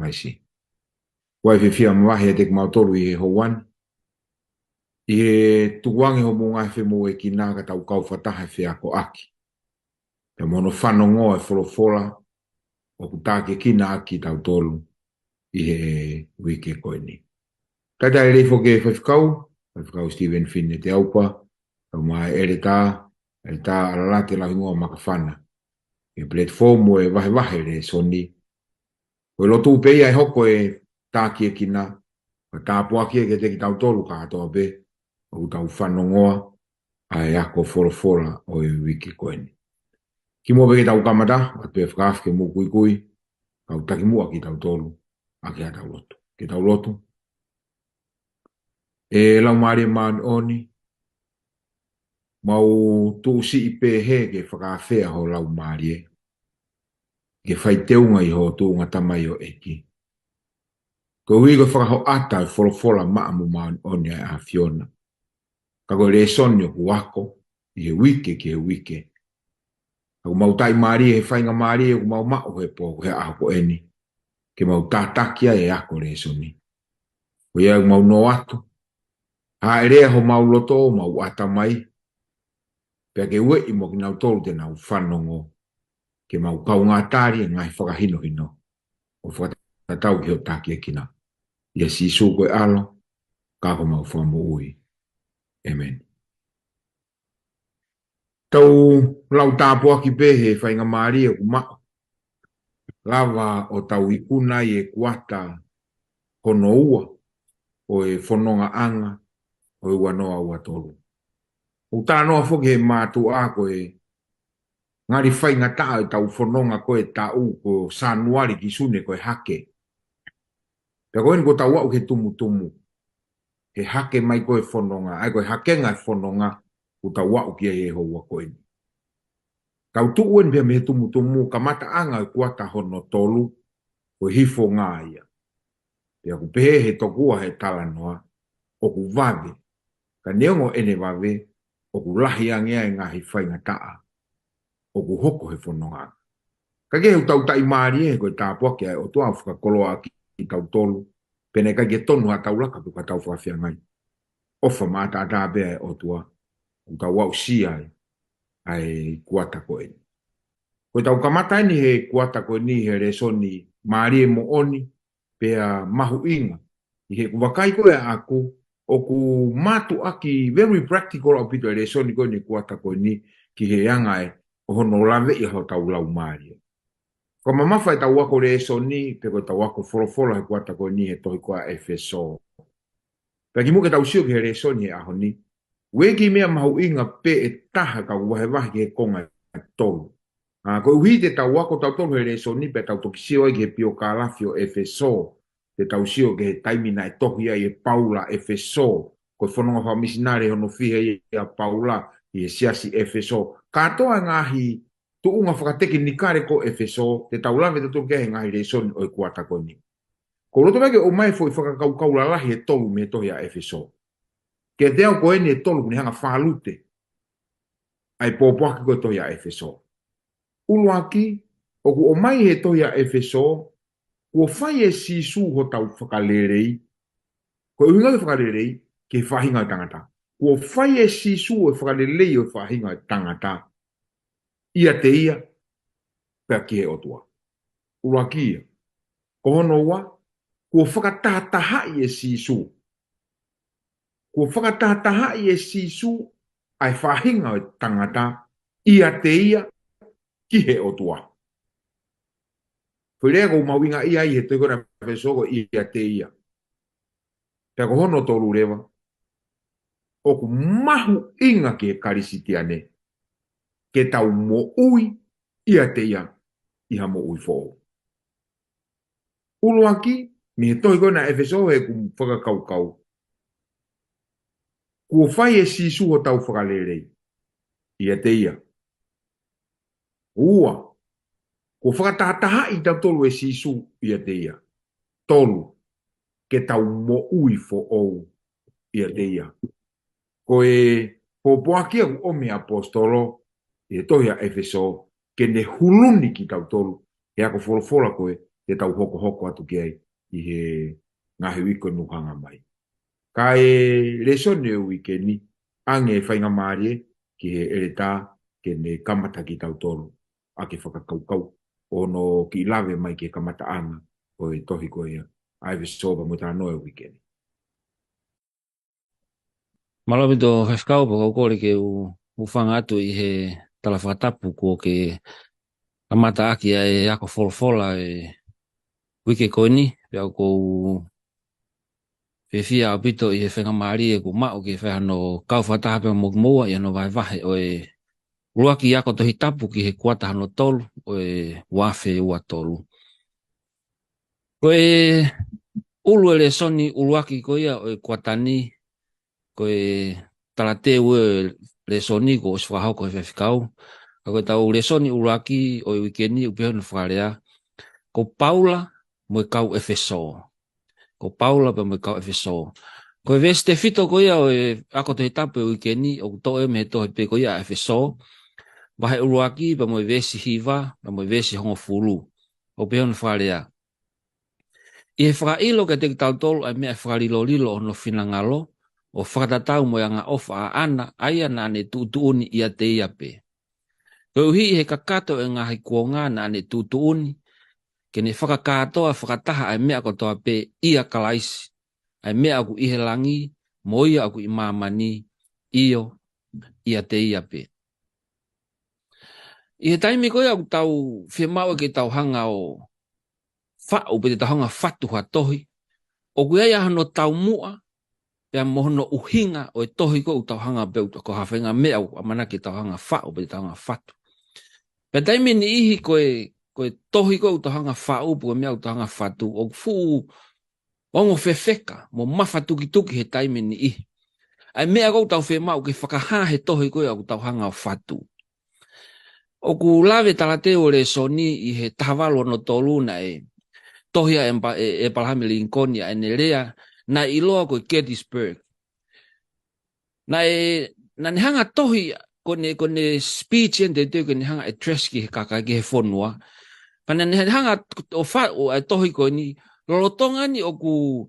mai si. Wai fia mawahi e te mautolu i he hoan. I he tuwangi ho munga he mo e kina ka tau kau whataha he ako aki. Te mono whanongo e wholofola o kutake kina aki tau tolu i he wiki koe ni. Tata e reifo ke Faifekau Stephen Finn e Teaupa, au mai Eleta, Alalate Lauhingoa Makafana. E platform o e vahe Lesoni. O lotu peia e hoko e tāki e kina, o tāpua ki e ke te ki tau tolu ka atoa pe, o tau whanongoa, a e ako wholofola o e wiki koeni. Ki mo peke tau kamata, a te whakaaf ke mo kui, kau taki mua ki tau tolu, a ke a tau lotu. Ke tau lotu, e lau maari maani oni, mau tu si i pehe ke whakaafea ho lau maari e, ke whai teunga i ho tu ngatamai o eki. Ko hui ko whakaho ata e wholofola maa mu maani oni a Fiona. Ka koe Lesoni o ku wako, i he wike ki he wike. Ka mau tai maari he whainga maari e ku mau mao he po he aho ko eni. Ke mau tātakia e ako Lesoni. Ko ia mau no atu. Ha ere ho mau loto mau ata mai. Pea ke ue i mo ki nau tolu te nau whanongo. Ke mau kau ngātari e ngai whakahino hino. O whakatatau ki ho tākia kina. Ia sisu koe alo, kako mau whamu ui. Amen. Tau lau tāpua ki pehe whainga maari e ku mao. Lava o tau ikuna i e Kuata hono ua, o e whanonga anga, o e wanoa ua tolu. O tānoa whoki he mātu a koe, ngari whainga taa e tau whanonga koe tau ko sanuari ki sune koe hake. Pea koe ni ko tau au ke tumu. He hake mai koe whanonga, ai koe hake ngai whanonga, ko tau au ki e hoa koe ni. Kau tuuen pia me he tumu, ka mata anga e Kuata hono tolu, o hifo ngā ia. Pea ku pehe he tokua he talanoa, o ku vave, ka neongo ene vave, o ku lahi angea e ngahi whainga taa, o ku hoko he whanonga. Ka ke heu tau tai maari e koe tāpua ki ai, o tua whakakoloa ki tau tolu, pene ka ke tonu ha tau laka puka tau whawhia ngai. Ofa mata ata bea e o tua, o tau wau si ai Kuata koe ni. Koe tau kamata ni he Kuata koe ni he Lesoni maari e mo oni, pea mahu inga. I he kuwakai koe aku, o ku matu aki very practical au pito e Lesoni koe ni Kuata koe ni, ki he anga e o hono lave i hao tau lau maari. Ko mamafa e tau wako Lesoni, pe koe tau wako wholofola he Kuata koe ni he tohi koa Efeso. Pea ki muke tau sio ki he Lesoni e aho ni, weki mea mahu inga pe e taha ka wahe ki he konga e tolu. Ko uhi te tau wako tau tolu he Lesoni pe tau toki sio ai ki he pio ka lafio Efeso. Te tau sio ki he taimina e tohi ai e Paula Efeso. Ko whanonga wha misinare hono fihe i a Paula i he siasi Efeso. Katoa ngahi tu unga whakateki nikare ko Efeso, te tau lawe te toki he ngahi Lesoni o e Kuata koe ni. Ko roto wake o mai foi whakakau lalahi e tolu me tohi a Efeso. Ke te au koe ni e tolu kuni hanga whalute. Ai pōpoaki koe tohi a Efeso. Uluaki, o ku o mai he tohi a Efeso, kua whai e sisu ho tau whakalerei, ko e winga whakalerei, ke whahinga tangata. Kua whai e sisu o whakalelei o whahinga tangata, ia te ia, pea ki he otua. Uluaki ia, ko hono ua, kua whakatatahai e sisu. Kua whakatatahai e sisu, ai whahinga tangata, ia te ia, ki he otua. Foi lea ko mawinga ia i he te kora Efeso ia te ia. Pea ko hono tolu rewa. O ku mahu inga ke karisitiane. Ke tau mo ui ia te ia. Iha mo ui fō. Uluaki, mi he tohi kona Efeso he ku whakakaukau. Kua whai e sisu o tau whakalerei. Ia te ia. Ua. Kua whakatataha i tau tolu e sisu ia te ia. Tolu. Ke tau mo ui fō ou. Ia te ia. Ko e popoakia ku ome apostolo e tohi a Efeso ke ne huluni ki tau tolu e ako wholofola koe te tau hoko atu ki ai i he ngahi wiko nuhanga mai. Ka e Lesoni o wikeni, ange whainga maari ki he Eleta ke ne kamata ki tau tolu a ke whakakaukau ono ki lawe mai ke kamata anga o e tohi ko ia a Efeso pa muta noe o wikeni. Malawi do Faifekau pa kore ke u whanga atu i he talawhatapu ko ke kamata aki e ako folfola e wike koini pia ko whiwhia o pito i he whenga maari e ku mao ke whehano kauwhataha pia mokumoa i ano vahe o e uruaki ako tohi tapu ki he kuata hano tolu o e wafe ua tolu. Ko e ulu e Lesoni uruaki ko ia o e kuatani ko e talate ue Lesoni ko os whahau ko e Faifekau. Ko tau Lesoni uruaki o e wikeni upeho na whakarea ko Paula mo e kau Efeso. Ko Paula pa mo e kau Efeso. Ko e veste fito ko ia o e ako tohi tapu e wikeni o to e me tohi pe ko ia Efeso. Wahe uruaki pa mo e vesi hiva pa mo e vesi hongo fulu. O peho na whakarea. I he whakailo ke te tau tolu ai mea whakarilo lilo ono whinangalo o whakatatau mo nga ofa a ana aia na ane tutuuni ia te iape. Ko uhi he kakato e ngahi kuonga na ane tutuuni ke ne whakakatoa whakataha ai mea kotoa pe ia kalaisi ai mea aku ihe langi mo ia aku imamani iyo ia te iape. I he taimi koe aku tau whimau ke tau hanga o whao pe te tau hanga whatu tohi. O kuia ia hano tau mua, pia mohono uhinga o e tohi ko tau hanga peu ko hawhenga mea o amanaki tau hanga whao pe tau hanga whatu. Pia taimi ni ihi koe tohi ko tau hanga whao po mea tau hanga whatu o fu ongo fefeka mo mawhatuki he taimi ni ihi. Ai mea ko tau whemau ke whakaha he tohi ko tau hanga whatu. O ku lawe talate o Lesoni i he tahawalo no tolu na e tohia e palahami Lincoln e nelea na iloa ko Gettysburg. Na ne hanga tohi kone speech en te kone hanga address ki he Kakai ki he whonua. Pana ne hanga o whao e tohi ko ni lolotonga ni o ku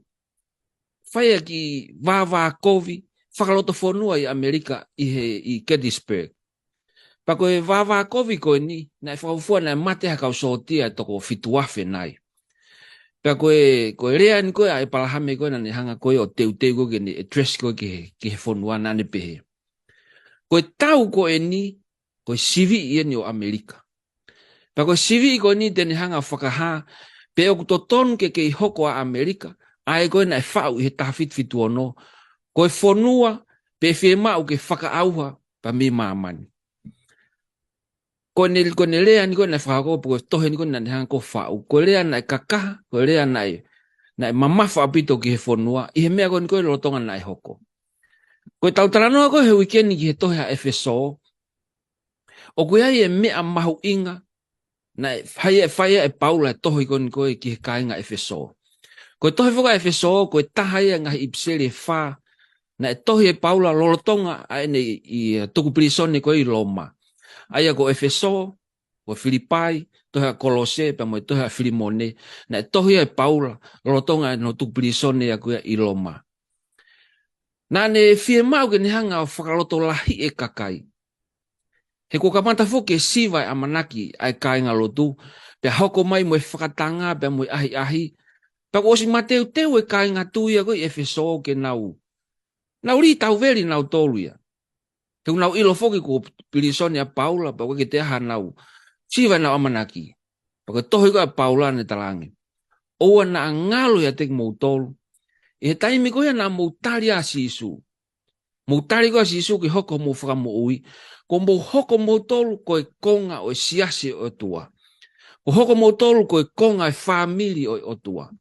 whaia ki vava kovi whakaloto whonua i Amerika i Gettysburg. Pa koe vava kovi ko ni na whakafua na mate hakau sotia toko fituafe nai. Pea koe rea ni koe a e palahame koe na ne hanga koe o teu koe ke ne address koe ki he whonua na ne pehe. Koe tau koe ni, koe sivi i ni o Amerika. Pea koe sivi i koe ni tene hanga whakaha, pe o kutoton ke i hoko a Amerika, a e koe na e whau i he tawhit fitu ono, koe whonua, pe whiemau ke whakaauha pa mi maamani. Koe ne lea ni koe na whakako, koe tohe ni koe na ne hanga koe whau, koe lea na e kakaha, koe lea na e mamafa apito ki he whonua, i he mea koe ni koe lotonga na e hoko. Koe tautaranoa koe he wikeni ki he tohe a Efeso, o koe ai e mea mahu inga, na whaia e Paula e tohe koe ni koe ki he kainga Efeso. Koe tohe whaka Efeso, koe taha ia ngahi ipsele e wha, na e tohe e Paula lolotonga a ene i tukupirisone koe i Roma. Aia ko Efeso, ko Filipai, tohe a Kolose, pa mo e tohe a Filimone, na e tohe e Paula lolotonga no tukupirisone a koe i Roma. Nā ne whie mau ke ne hanga o whakaloto lahi e Kakai. He ko kamata whoke siwa e amanaki ai kāinga lotu, pia hoko mai mo e whakatanga, pia mo e ahi. Pia ko osi mateu teu e kāinga tuia koe Efeso ke nau. Nau li tau veri nau toluia. He nau ilo whoke ko pirisone a Paula, pia koe ke te aha nau. Siwa nau amanaki. Pia koe tohi koe a Paula ne talangi. Oua na ngalo ya tek mou tolu. E taimi koe na moutari a sisu. Moutari koe a sisu ki hoko mou whakamo ui. Ko mou hoko mou tolu koe konga o siasi o tua. Ko hoko mou tolu koe konga e whamili o tua.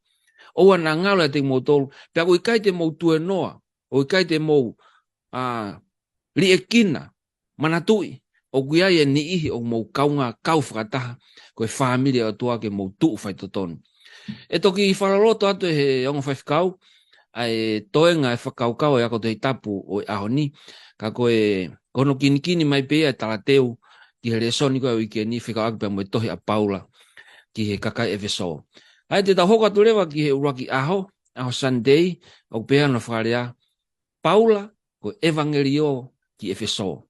Oua na ngalo e te mou tolu. Pea koe kai te mou tue noa. O kai te mou li e kina. Manatui. O kui ai e ni ihi o mou kaunga kau whakataha. Koe whamili o tua ke mou tuu whaitotonu. E toki i wharaloto atu e he ongo Faifekau. Ai toenga e whakaukau e ako te tapu o ahoni, ka koe kono kinikini mai pea e talateu ki he Lesoni koe wikeni whikau akpea mo e tohi a Paula ki he Kakai Efeso. Ai te tau hoka tu lewa ki he uraki aho Sunday, o pea na wharea, Paula, ko Evangelio ki Efeso.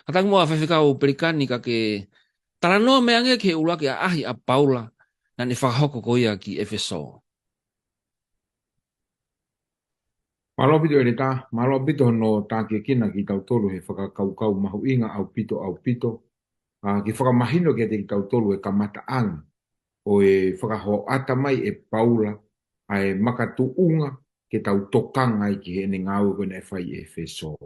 Katang mua Faifekau Pelikani ka ke taranoa me ange ki he uraki a ahi a Paula, na ni whakahoko ko ia ki Efeso. Malopito Eleta, malopito no tāke kina ki tautolu he whakakaukau mahu inga au pito. Ki whakamahino ki te ki tautolu e kamata ang. O e whakaho ata mai e Paula, ai makatu unga ke tau tokanga i ki he ne ngāu kone e whai e Efeso.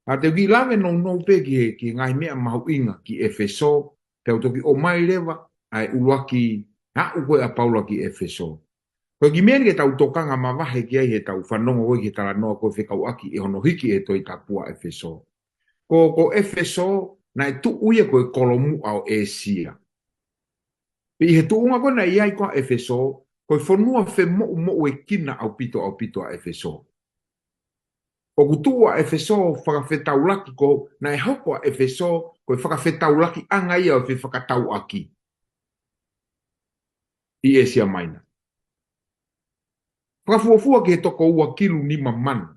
A te uki lange no pe ki ngai mea mahu inga ki Efeso, te utoki o mai lewa, ai uruaki na ukoe a Paula ki Efeso. Ko ki mea ke tau tokanga mawahe ki ai he tau whanongo koe ki tala noa koe whekau aki e hono hiki e toi tapua Efeso. Ko Efeso na e tu uia koe kolomu au Esia. Pe i he tu unga koe na iai koe Efeso, koe whanua whe mo e kina au pito a Efeso. O kutua Efeso whakawhetau laki ko na e hoko a Efeso koe whakawhetau laki anga ia o whi whakatau aki. I Esia maina. Whakafuafua ki he toko ua kilu ni mamanu.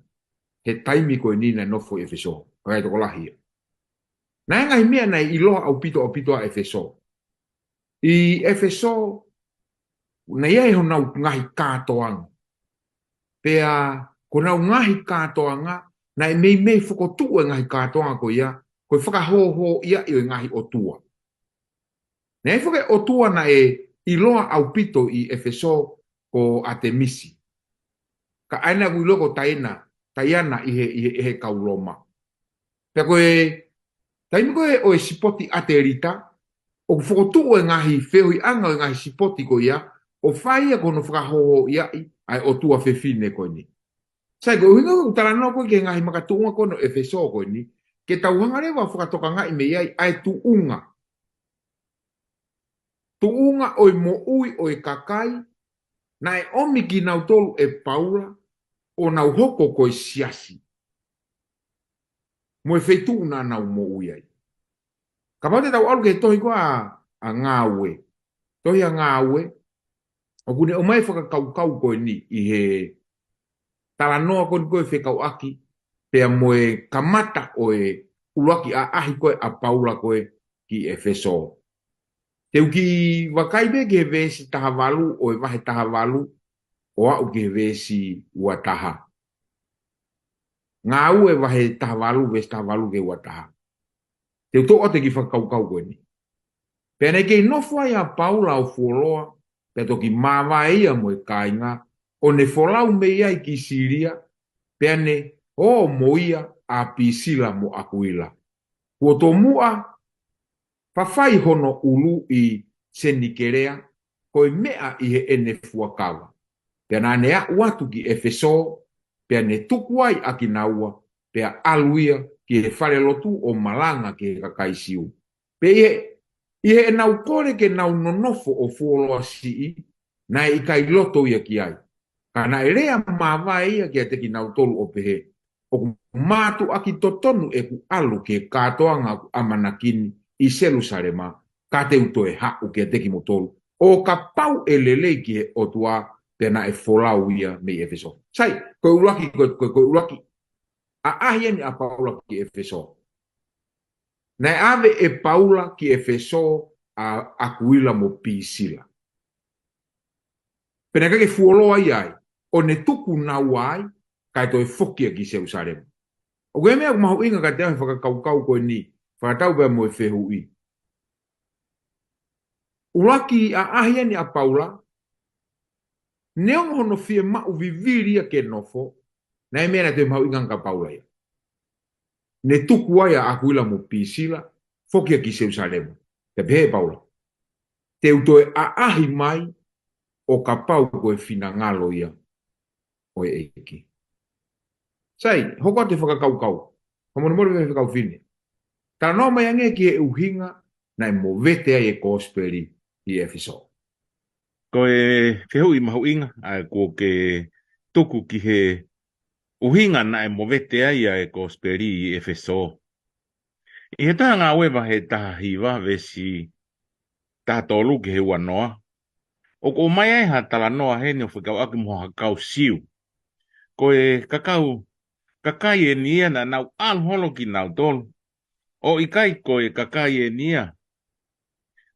He taimi koe nina nofo Efeso. Rai toko lahia. Na ngai mea nei iloha au pito a Efeso. I Efeso, na iai ho nau ngahi kātoanga. Pea, ko nau ngahi kātoanga, na e mei whakotua ngahi kātoanga ko ia, koe whakahoho ia i ngahi otua. Na e whake otua na e iloha au pito i Efeso ko Atemisi. Ka aina kui loko taiana i he kauloma. Pea koe, taimi koe o e sipoti Aterita, o whakotua e ngahi whehui anga o ngahi sipoti ko ia, o whaia kono whakahoho ia i, ai otua whewhine ko ni. Sai ko hinga ko tala no ko ke ngahi makatunga kono Efeso ko ni, ke tauhanga rewa whakatoka ngai me iai ai tuunga. Tuunga o i Moimoi o i Kakai, na e omi ki nau tolu e Paula, o nau hoko ko i siasi. Mo e wheitu na nau Moimoi ai. Ka pate tau alu ke tohi ko a ngāwe. Tohi a ngāwe, o kune o mai whakakaukau ko ni i he tala noa ko ni koe whekau aki, pea mo e kamata o e uruaki a ahi koe a Paula koe ki Efeso. Te uki wakaibe ke vesi taha walu o e wahe taha walu o au ke vesi ua taha. Ngā ue wahe taha walu vesi taha walu ke ua taha. Te uto o te ki whakaukau koe ni. Pea nei kei nofua ia Paula o fuoloa, pea toki mawa ia mo e kainga, o ne folau me ia i ki Siria, pea ne o moia a Pisila mo akuila. Kua tō mua, whawhai hono ulu i Senikerea, koe mea i he ene fuakawa. Pea nā nea uatu ki Efeso, pea ne tukuai a ki naua, pea aluia ki he whare lotu o malanga ki he Kakai siu. Pea i he nau kore ke nau nonofo o fuoloa sii, na i kai loto ia ki ai. Ka na e rea mawa ia ki a te ki nau tolu o pehe. O mātu aki totonu e ku alu ke kātoanga ku amanakini i Jerusalema, ka te uto e hau ki a te ki mo tolu. O ka pau e lelei ki he otua, pena e folau ia me Efeso. Sai, koe uraki, a ahieni a Paula ki Efeso. Nei ave e Paula ki Efeso a akuila mo Pisila. Pena kake fuoloa iai, o ne tuku na wai, kai toi fokia ki Jerusalem. O koe mea kumahu inga ka te ahi whakakaukau koe ni, whakatau pia mo e whehu i. Uraki a ahieni a Paula, neong hono fie mau viviria ke nofo, na e mea na te mau inga ka Paula ia. Ne tuku ai a akuila mo Pisila, fokia ki Jerusalem. Te pehe Paula. Te utoe a ahi mai, o ka pau koe whina ngalo ia, o e eki. Sai, hoko te whakakaukau. Kamono mori me whakau whine. Tā no mai ange ki e uhinga, na e mo vete ai e kosperi i Efeso. Ko e whehu i mahu inga, a ko ke tuku ki he uhinga na e mo vete ai a e kosperi i Efeso. I he taha ngā wewa he taha hiwa vesi taha tolu ki he wanoa. O ko mai ai ha tala noa he ni o whikau aki moha kau siu. Ko e kakai e nia na nau alholo ki nau tolu. O ikai ko e kakai e nia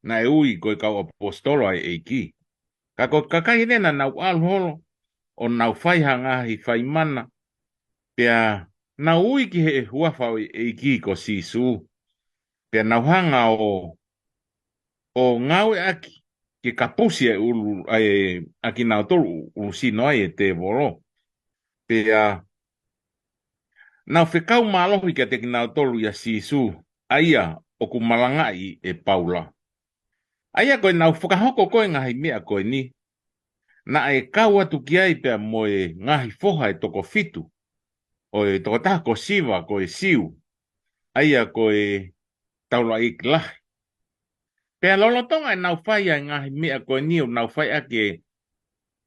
na e ui ko e kau apostolo ai e ki. Kako kakai ne na nau alholo o nau whai hangahi whai mana. Pea nau ui ki he huafau e ki ko sisu. Pea nau hanga o ngau e aki. Ke kapusi e ulu aki nau tolu ulu sino ai e te volo. Pea nau whekau malohi ka te ki nau tolu ia sisu. Aia o ku malangai e Paula. Aia koe nau whakahoko koe ngahi mea koe ni. Na e kau atu ki ai pea mo e ngahi foha e toko fitu. O e toko taha ko siva ko e siu. Aia ko e taula i kilahi. Pea lolotonga e nau whai ai ngahi mea koe ni o nau whai ake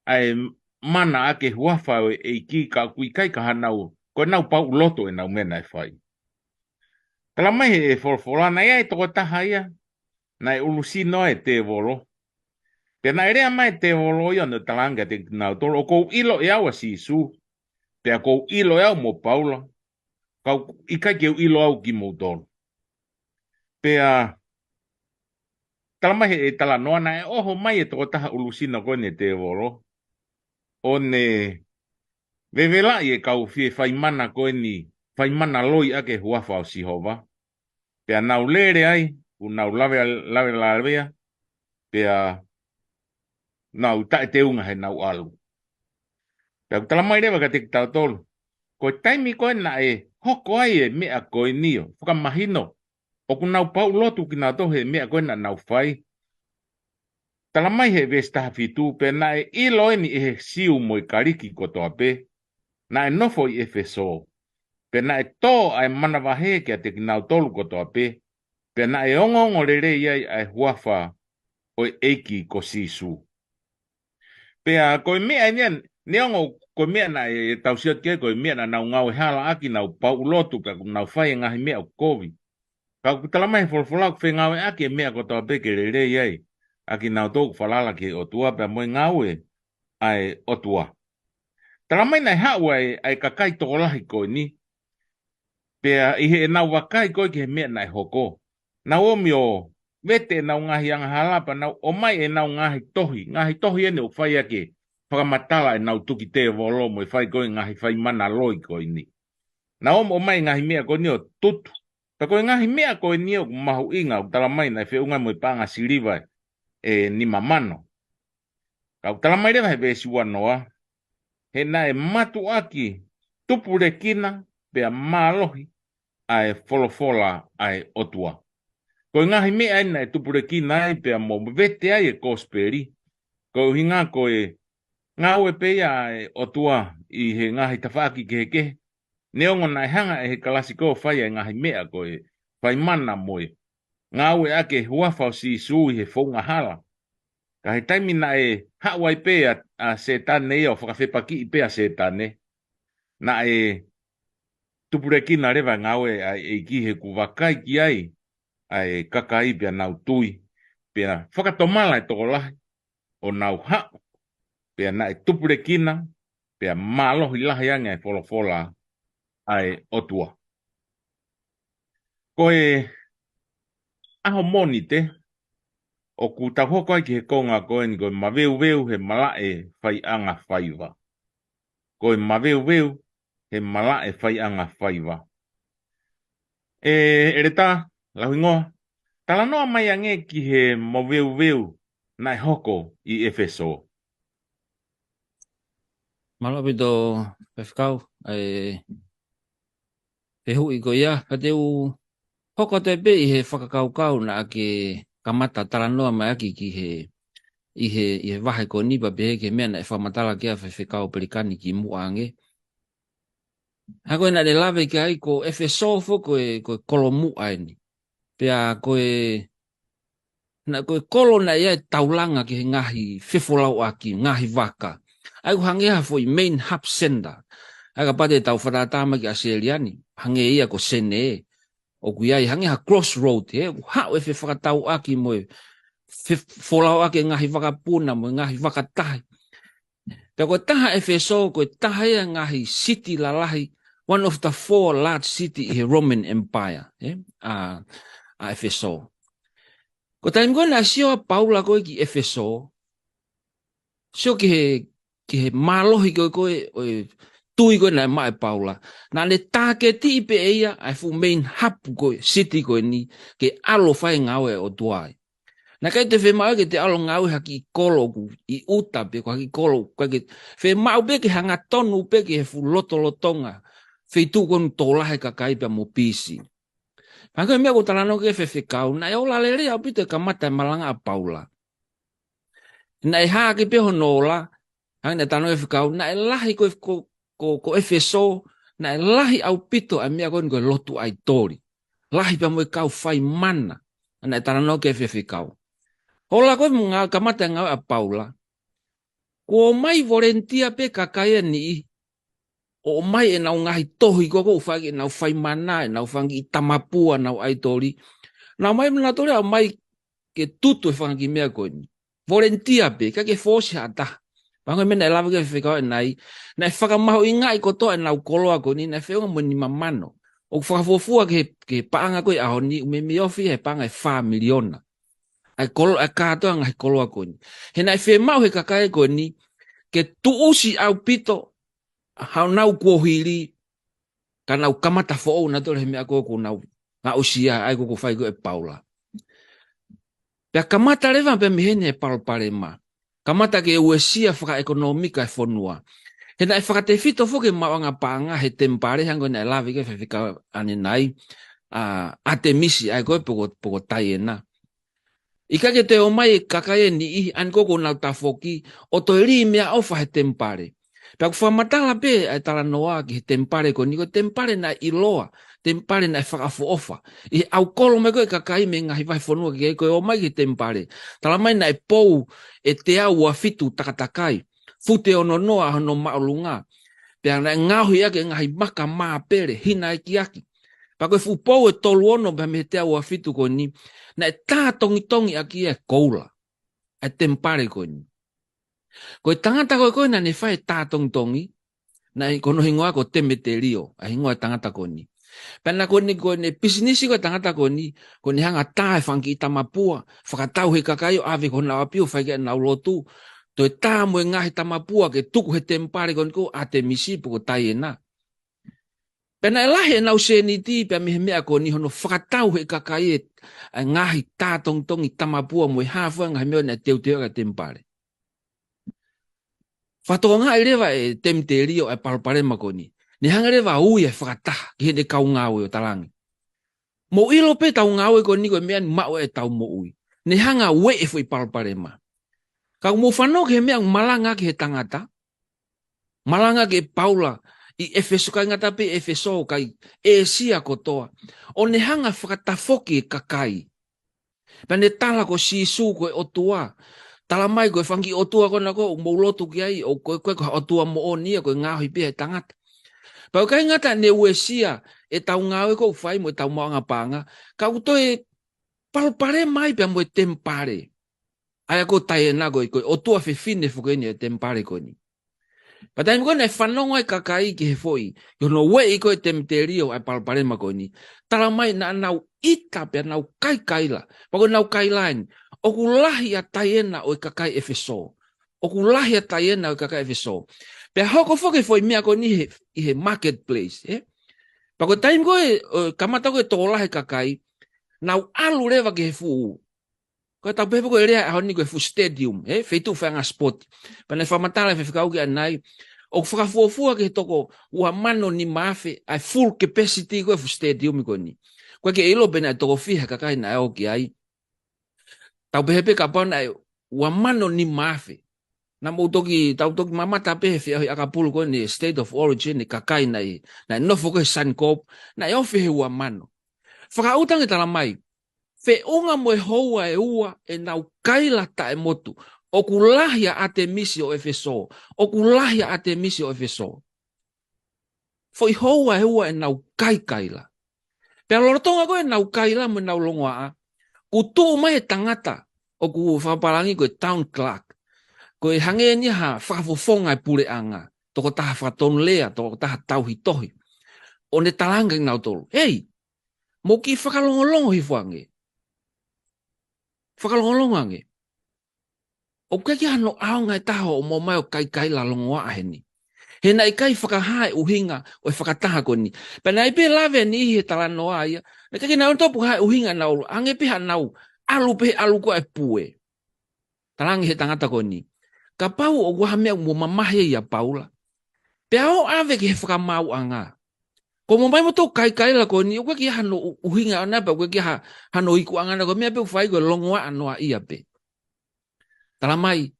ai mana ake huafa e ki ka kui kai ka hanau. Koe nau pau loto e nau mena e whai. Tala mai e folfolana ia e toko taha ia. Na e ulusino e te volo. Pena ere mai te volo ia na talanga te nau tolo. O kou ilo e awa si su. Pea kou ilo e au mo Paula. Kau ikai ke ilo au ki mo tolo. Pea talama e tala noa na e oho mai e toko taha ulusino koe ne te volo. O ne vevela e kau fie whaimana koe ni. Whaimana loi ake huafa o sihova. Pea nau lere ai. U nau lave. Pea nau tae te unga he nau alu. Pea tala mai rewa ka te tau tolu. Koe taimi koe na e hoko ai e mea koe nio. Whakamahino. O ku nau pau lotu ki nau tohe mea koe na nau whai. Tala mai he vestaha fitu pe na e ilo eni e he siu mo i kariki kotoa pe. Na e nofo i Efeso. Pe na e tō ai manawahe kia te ki nau tolu kotoa pe. Pe na e ongongo rere iai ai huafa o eiki ko sisu. Pea koe mea nian, neongo koe mea na e tausiot ke koe mea na nau ngau e hala aki nau pau lotu ka nau whai ngahi mea o kovi. Kau kutalamai folfolau kwe ngau e aki e mea kotoa peke rere iai. Aki nau tōku whalala ki o tua pea moe ngau e ai o tua. Talamai nai haua e ai kakai tokolahi koe ni. Pea ihe e nau wakai koe ki he mea nai hoko. Nau omi o vete nau ngahi anga halapa nau o mai e nau ngahi tohi. Ngahi tohi ene o whai ake whakamatala e nau tuki te volo mo e whai koe ngahi whai mana loi koe ni. Nau o mai ngahi mea koe ni o tutu. Pa koe ngahi mea koe ni o mahu inga o talamai nai whiunga mo e panga siriva e ni mamano. Kau talamai rewa he vesi wanoa. He na e matu aki tupure kina pea malohi ai folofola ai otua. Koe ngahi mea ina e tupure kina ai pea mo vete ai e kosperi. Koe hinga koe ngau e pea e otua i he ngahi tawhaki kehe. Neongo nai hanga e he kalasiko whai e ngahi mea koe whai mana moe. Ngau e ake huafau si sui he whaunga hala. Ka he taimi na e hawai pea a setane ia o whakawhepaki i pea setane. Na e tupure kina rewa ngau e ki he kuwakai ki ai. Ai kakai pia nau tui. Pia whakatomala e toko lahi. O nau ha. Pia na e tupure kina. Pia malohi lahi anga e folofola. Ai otua. Koe aho moni te. O ku tahoko ai ki he konga koe ni koe maweu he malae whai anga whaiva. Koe maweu he malae whai anga whaiva. Eleta, Lauhingoa. Tala noa mai ange ki he maweu nai hoko i Efeso. Malo pito Faifekau he hui ko ia ka te u hoko te pe i he whakakaukau na ake kamata tala noa mai aki ki i he wahe ko nipa pe ke mea na e whamatala kia Faifekau Pelikani ki muange. Hako ina de lave ki ai ko Efeso fo koe kolo muaini. Pea koe kolo na ia taulanga ki he ngahi whiwholau aki, ngahi waka. Ai ku hangeha foi main hub center. Ai ka pate tau whatatama ki Aseliani. Hange ia ko sene. O ku iai hangeha crossroad. Hau e whakatau aki moe. folau ake ngahi whakapuna mo ngahi whakatahi. Pea koe taha Efeso, koe taha ia ngahi city lalahi, one of the 4 large city i Roman Empire, a Efeso. Ko taim koe na sio Paula koe ki Efeso, sio ki he malohi koe tui koe na mai Paula. Na le tāke ti ipe eia, ai fu main hapu koe, city koe ni, ke alo whai ngawe o tuai. Na kai te whemau ke te alo ngawe haki i kolo ku, i uta pe ko haki kolo. Whemau pe ke hanga tonu pe ke he fu lotonga, wheitu konu tōlahe Kakai pe mo pisi. Haka mea ko talano ke Faifekau, na e ola lere au pito e kamata e malanga a Paula. Na e haa ke peho nola, hanga na tano Faifekau, na e lahi ko Efeso, na e lahi au pito a mea koni ko lotu ai tori. Lahi pe mo e kau whai mana, na e talano ke Faifekau. Hola koe mga kamata e ngau a Paula, ko mai volentia pe Kakai ni o mai e nau ngahi tohi ko whaki e nau whai mana, e nau whangi i tamapua, nau aitori. Nau mai mna tore au mai ke tutu e whangi mea koe ni. Volentia pe, ka ke fōsi hata. Pango mena e lawa ke Faifekau e nai, na e whakamaho i ngai kotoa e nau koloa koe ni, na e whiunga mo ni mamano. O whakafofua ke paanga koe aho ni, ume mi ofi he paanga e 4 miliona. Ai katoa ngahi koloa koe ni. He nai whemau he Kakai koe ni, ke tuusi au pito, hau nau kuohiri, ka nau kamata fo'o na tole he mea koe ko nau nga usia ai ko whai koe e Paula. Pea kamata lewa pe mihene e palpare ma. Kamata ke uesia whaka ekonomika e whonua. He nai whakate fito foke mawanga paanga he tempare hango nai lawi ke Faifekau ane nai ate misi ai koe poko tai e na. Ika ke te o mai Kakai ni ihi an koko nau tafoki o to ri mea ofa he tempare. Pea kuwhamatala pe ai tala noa ki he tempare ko niko tempare na iloa, tempare na whakafo ofa. I au kolo me koe Kakai me ngahi vai whanua ki koe o mai ki tempare. Tala mai na e pou e te au a fitu takatakai. Fute ono noa hono maulunga. Pea na ngahui ake ngahi maka maa pere hina e kiaki. Pea koe fu pou e tolu ono pea me te au a fitu ko ni. Na e tā tongi aki e koula. E tempare ko ni. Koe tangata koe na ne whae tā tongi, na i kono hingoa ko teme te rio, a hingoa tangata koe ni. Pena koe ne pisinisi koe tangata koe ni, koe ni hanga tā e whanki i tamapua, whakatau he Kakai o ave kona apio whaike e nau lotu, to e tā mo e ngahi tamapua ke tuku he tempare koe ni ko a te misi poko tai e na. Pena e lahe e nau seniti, pia mihe mea koe ni hono whakatau he Kakai e ngahi tā tongi tamapua mo e hawhua ngahi meo na teuteo ka tempare. Whatoa ngā rewa e temte rio e palpare makoni. Ni hanga rewa ui e whakataha ki hene kau ngāwe o talangi. Mo ilo pe tau ngāwe ko niko e mea ni mau e tau mo ui. Ni hanga we e fui palpare ma. Kau mo whanau ke mea malanga ki he tangata. Malanga ke Paula i Efeso kai ngata pe Efeso kai e sia kotoa. O ni hanga whakatafoki e Kakai. Pane tala ko sisu ko e otua. Tala mai koe whangi o tua kona ko mo lotu ki ai o koe o tua mo o nia koe ngāhui pia e tangata. Pau kai ngata ne uesia e tau ngāwe ko whai mo e tau moanga panga, ka uto e palpare mai pia mo e tempare. Ai ko tai e na koe o tua whiwhine whukeni e tempare koe ni. Patai mo koe ne whanonga e Kakai ki he foi, yo no we i koe temterio ai palpare ma koe ni. Tala mai na nau ita pia nau kaila, pako nau kailain. O kulahi a taiena o Kakai Efeso. O kulahi a taiena o Kakai Efeso. Pea hoko foke foi mea ko ni he marketplace. Pako taim koe, kamata koe tōlahe Kakai, nau alu rewa ke he fuu. Koe tau pepe koe rea aho ni koe fu stadium, feitu whanga sport. Pane whamatala Faifekau ki anai, o whakafuafua ke he toko ua mano ni maafe, ai full capacity koe fu stadium ko ni. Koe ke ilo pena toko fiha Kakai na eo ki ai. Tau pehepe ka pauna e ua mano ni maafe. Na mo toki mamata pehe fia hui akapulu koe ni state of origin ni Kakai na nofo koe Suncorp na e ofi he ua mano. Whakautang e tala mai. Fe unga mo e houa e ua e nau kaila ta e motu. O kulahia a te misi o Efeso. O kulahia a te misi o Efeso. Foi houa e ua e nau kaila. Pea lorotonga koe nau kaila mo nau longoa a. Kutu mai e tangata. o ku whaparangi koe town clerk. Koe hange ni ha whakafofonga e pure anga. Toko taha whakatonu lea, toko taha tauhi tohi. O ne talanga i nau tolu. Hei, mo ki whakalongolongo hi fuange. Whakalongolongo ange. O keki hano aonga e taho o Moimoi o Kakai Lauhingoa aheni. He nai kai whakahae uhinga o e whakataha koni. Pena i pe lawe ni he talanoa ia. Na keki nau topu hae uhinga nau. Ange peha nau. Alu pehe alu ko e pue. Talangi he tangata koni. Ka pau o wahamea mo mamahe ia Paula. Pe ao ave ki he whakamau anga. Ko Moimoi mo tau Kakai la koni. O keki hano uhinga o napa. O keki hano iku anga na ko mea pe ufai ko longoa anoa ia pe. Talamai.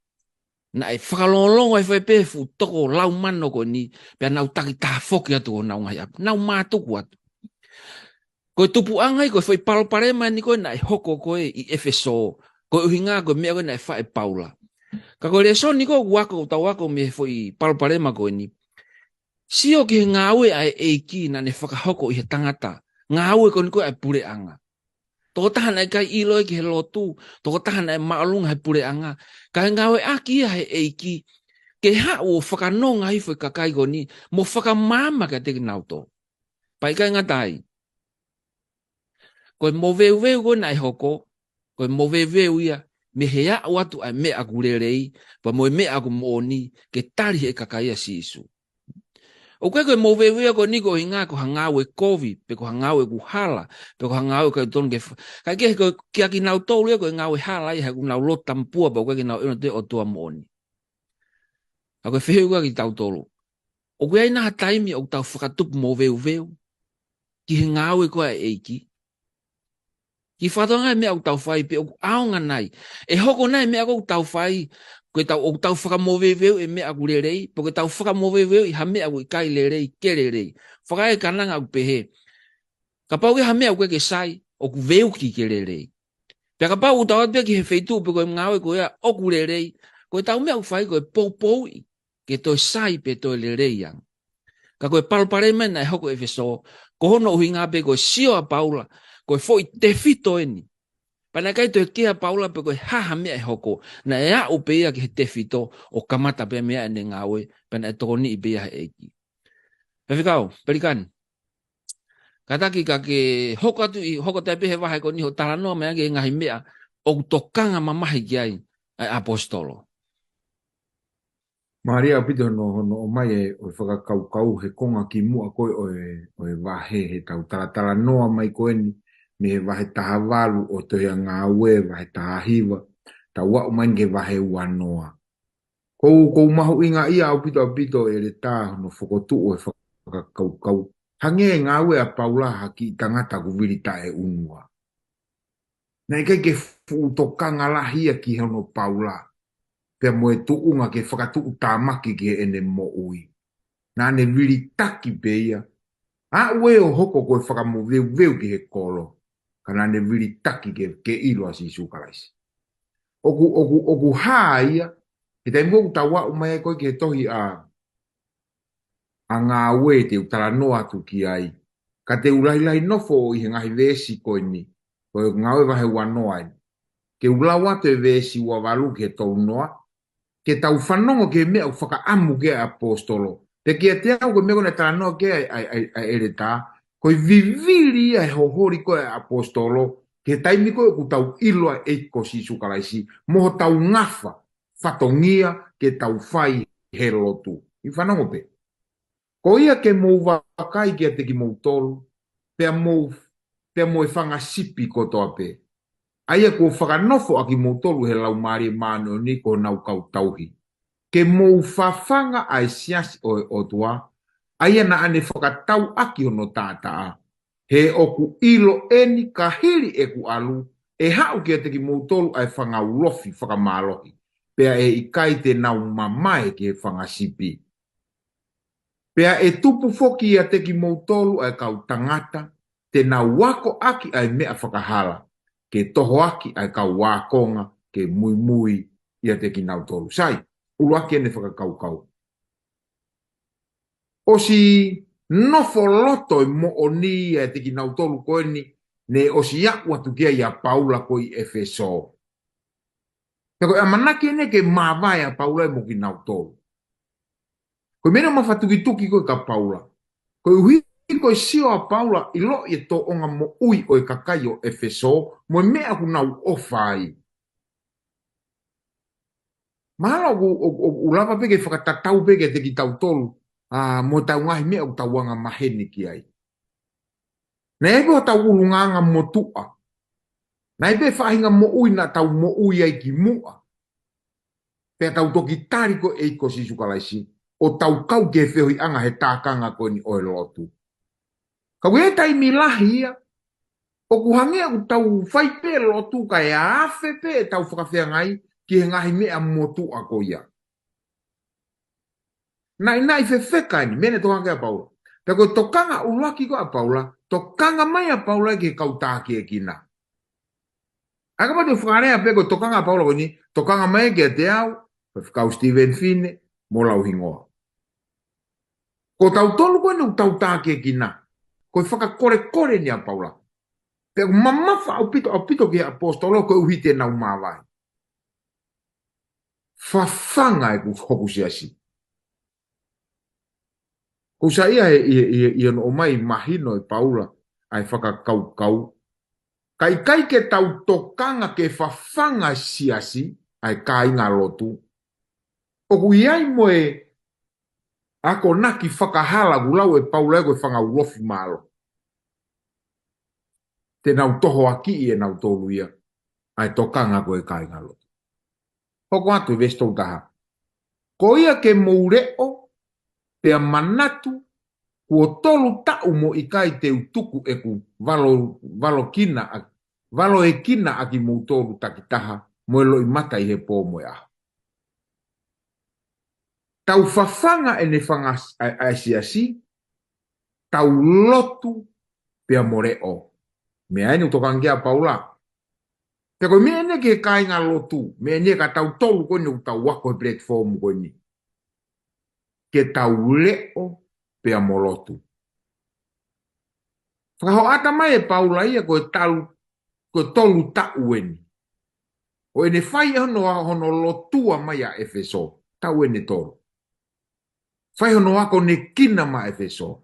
Na e whakalongolongo e whaipefu toko lau mano ko ni pia nau taki taha whoki atu o nau ngai apu. Nau mātuku atu. Koe tupu angai koe whai palparema ni koe na e hoko koe i Efeso. Koe uhinga koe mea koe na e whae Paula. Ka koe Lesoni koe wako tau wako me whai palparema koe ni. Sio ki he ngāwe ai eiki na ne whakahoko i he tangata. Ngāwe koe ni koe ai pure anga. Toko tahana e kai ilo e ki he lotu. Toko tahana e maalunga he pure anga. Ka he ngawe aki ia he eiki. Ke ha o whakanonga hi whai Kakai koni. Mo whakamama ka teki nauto. Pai kai ngatai. Koe mo veu koe nai hoko. Koe mo veu ia. Me he a watu ai mea kurerei. Pa mo e mea ku mooni. Ke tari he Kakai a sisu. O koe mo veu ko niko hinga ko hangawe COVID. Pe ko hangawe ku hala. Pe ko hangawe ka ton ke. Kai ke kia ki nau tolu ko ngawe hala i ha ku nau lotampua. Pa koe ki nau ino te o tua mooni. A koe wheheu ka ki tau tolu. O koe ai naha taimi o tau whakatupu mo veu. Ki he ngawe koe eiki. Ki whatonga mea o tau whai pe o aonga nai. E hoko nai mea o tau whai. Koe tau o tau whakamoweweu e mea kurerei. Po koe tau whakamoweweu i ha mea o i kai lerei, kererei. Whakae kananga o pehe. Ka pau ke ha mea o koe ke sai. O ku veu ki kererei. Pea ka pau o tau atua ki he feitu pe koe ngawe koe a o kurerei. Koe tau mea o whai koe pou i. Ke toi sai pe toi lerei yang. Ka koe palparema na e hoko Efeso. Ko hono uhi ngā pe koe sio a Paula. Koe fo i te fito eni. Pana kai to kia Paula pe koe haha mea e hoko. Na e a upea ki he te fito o kamata pe mea ene ngawe. Pana e toko ni i bea he eiki. Faifekau, Pelikani. Kataki ka ke hoko atu i hoko tai pehe wahe ko ni ho talanoa mea ke ngahi mea. O tokanga mamahi ki ai apostolo. Maria pito no o mai e o whakakau he konga ki mua koe o e wahe he tau taratara noa mai koe ni. Me he wahe taha walu o te hea ngā ue, wahe taha hiwa. Ta wau mai nge wahe ua noa. Kou mahu inga ia au pito e le tā no whakotu o e whakakau. Hange ngā ue a Paula haki i tangata ku virita e unua. Nei kai ke whutokanga lahia ki hono Paula. Pea mo e tuunga ke whakatu tāmaki ke ene mo ui. Nā ne viri taki beia. A ue o hoko koe whakamo veu ki he kolo. Ka nā ne viri taki ke ilo asi sukalaisi. Oku haa ia. He tai mou tawa umai koe ke tohi a ngā ue te utara noa tu ki ai. Ka te ulahilahi nofo o i he ngahi vesi koe ni. Koe ngā ue wahe wanoa ai. Ke ulawa te vesi wa walu ke tau noa. Ke tau whanongo ke mea u whakaamu ke apostolo. Te kia te au ke mea kone tala noa ke a Eleta. Koe viviri a hohori koe apostolo. Ke taimi koe ku tau iloa eiko si sukalaisi. Moho tau ngafa. Whatongia ke tau whai he lotu. I whanongo pe. Ko ia ke mou wakai ke te ki mou tolu. Pea mou e whangasipi kotoa pe. Aia ko whakanofo aki mou tolu he lau maari mano ni ko nau kau tauhi. Ke mou whawhanga ai siasi o tua. Aia na ane whakatau aki hono tātaa. He oku ilo eni kahiri e ku alu. E hau kia te ki mou tolu ai whangaulofi whakamalohi. Pea e ikai te nau mamae ki he whangasipi. Pea e tupu foki ia te ki mou tolu ai kau tangata. Te nau wako aki ai mea whakahala. Ke toho aki ai kau wakonga, ke mui ia te ki nau tolu. Sai, uruaki ene whakakau. O si nofo loto mo o ni ia te ki nau tolu koe ni, ne o si aku atu kia ia Paula koi Efeso. Te koe amanaki ene ke mawai a Paula e mo ki nau tolu. Koe mena mawhatuki koe ka Paula. Koe uhi koe sio a Paula i lo i to onga mo ui o e Kakai o Efeso mo mea ku nau ofai. Mahala o lava peke whakatatau peke te ki tau tolu mo tau ngahi mea o tau anga maheni ki ai. Na ebe o tau ulunganga mo tua. Na ebe whahinga mo ui na tau mo ui ai ki mua. Pea tau toki tariko e iko si sukalaisi. O tau kau ke whioi anga he tākanga koe ni oe lotu. Kau e tai milahi ia. O kuhangea ku tau whaipe lotu ka e awhe pe e tau whakawhea ngai ki he ngahi mea motu a ko ia. Nai Faifekau ni, mene tohanga a Paula. Pea koe tokanga ulaki ko a Paula, tokanga mai a Paula ki kau tāki e kina. Aka pa te whakarea pe koe tokanga a Paula ko ni, tokanga mai ki a te au, Faifekau Stephen Fine, mo Lauhingoa. Ko tau tolu koe ni tau tāki e kina. Koe whakakore ni a Paula. Pea mamafa au pito ki apostolo koe uhite nau mawai. Fafanga e ku hoku siasi. Ko sa ia ia no mai mahino e Paula ai whakakau. Kai ke tau tokanga ke fafanga siasi ai kai ngā lotu. O ku iai mo e ako naki whakahala gulau e Paula e koe whangaulofi malo. Te nau toho aki e nau tolu ia ai tokanga koe kai ngā lotu. Hoko atu e vestou taha. Ko ia ke moureo pea manatu kua tolu tau mo i kai te utuku e ku valo e kina aki mo tolu takitaha mo e lo i mata i he pō mo e aho. Tau fafanga e ne whanga asiasi, tau lotu pea moreo. Mea ene utokangia Paula. Te koe mea ene ke kai ngā lotu, mea ene ka tau tolu koe ni tau wako e platform koe ni. Ke tau leo pea molotu. Whakaho ata mai e Paula ia koe tolu tau eni. O ene whai hono lotua mai a Efeso, tau ene tolu. Whai hono ako ne kina ma Efeso.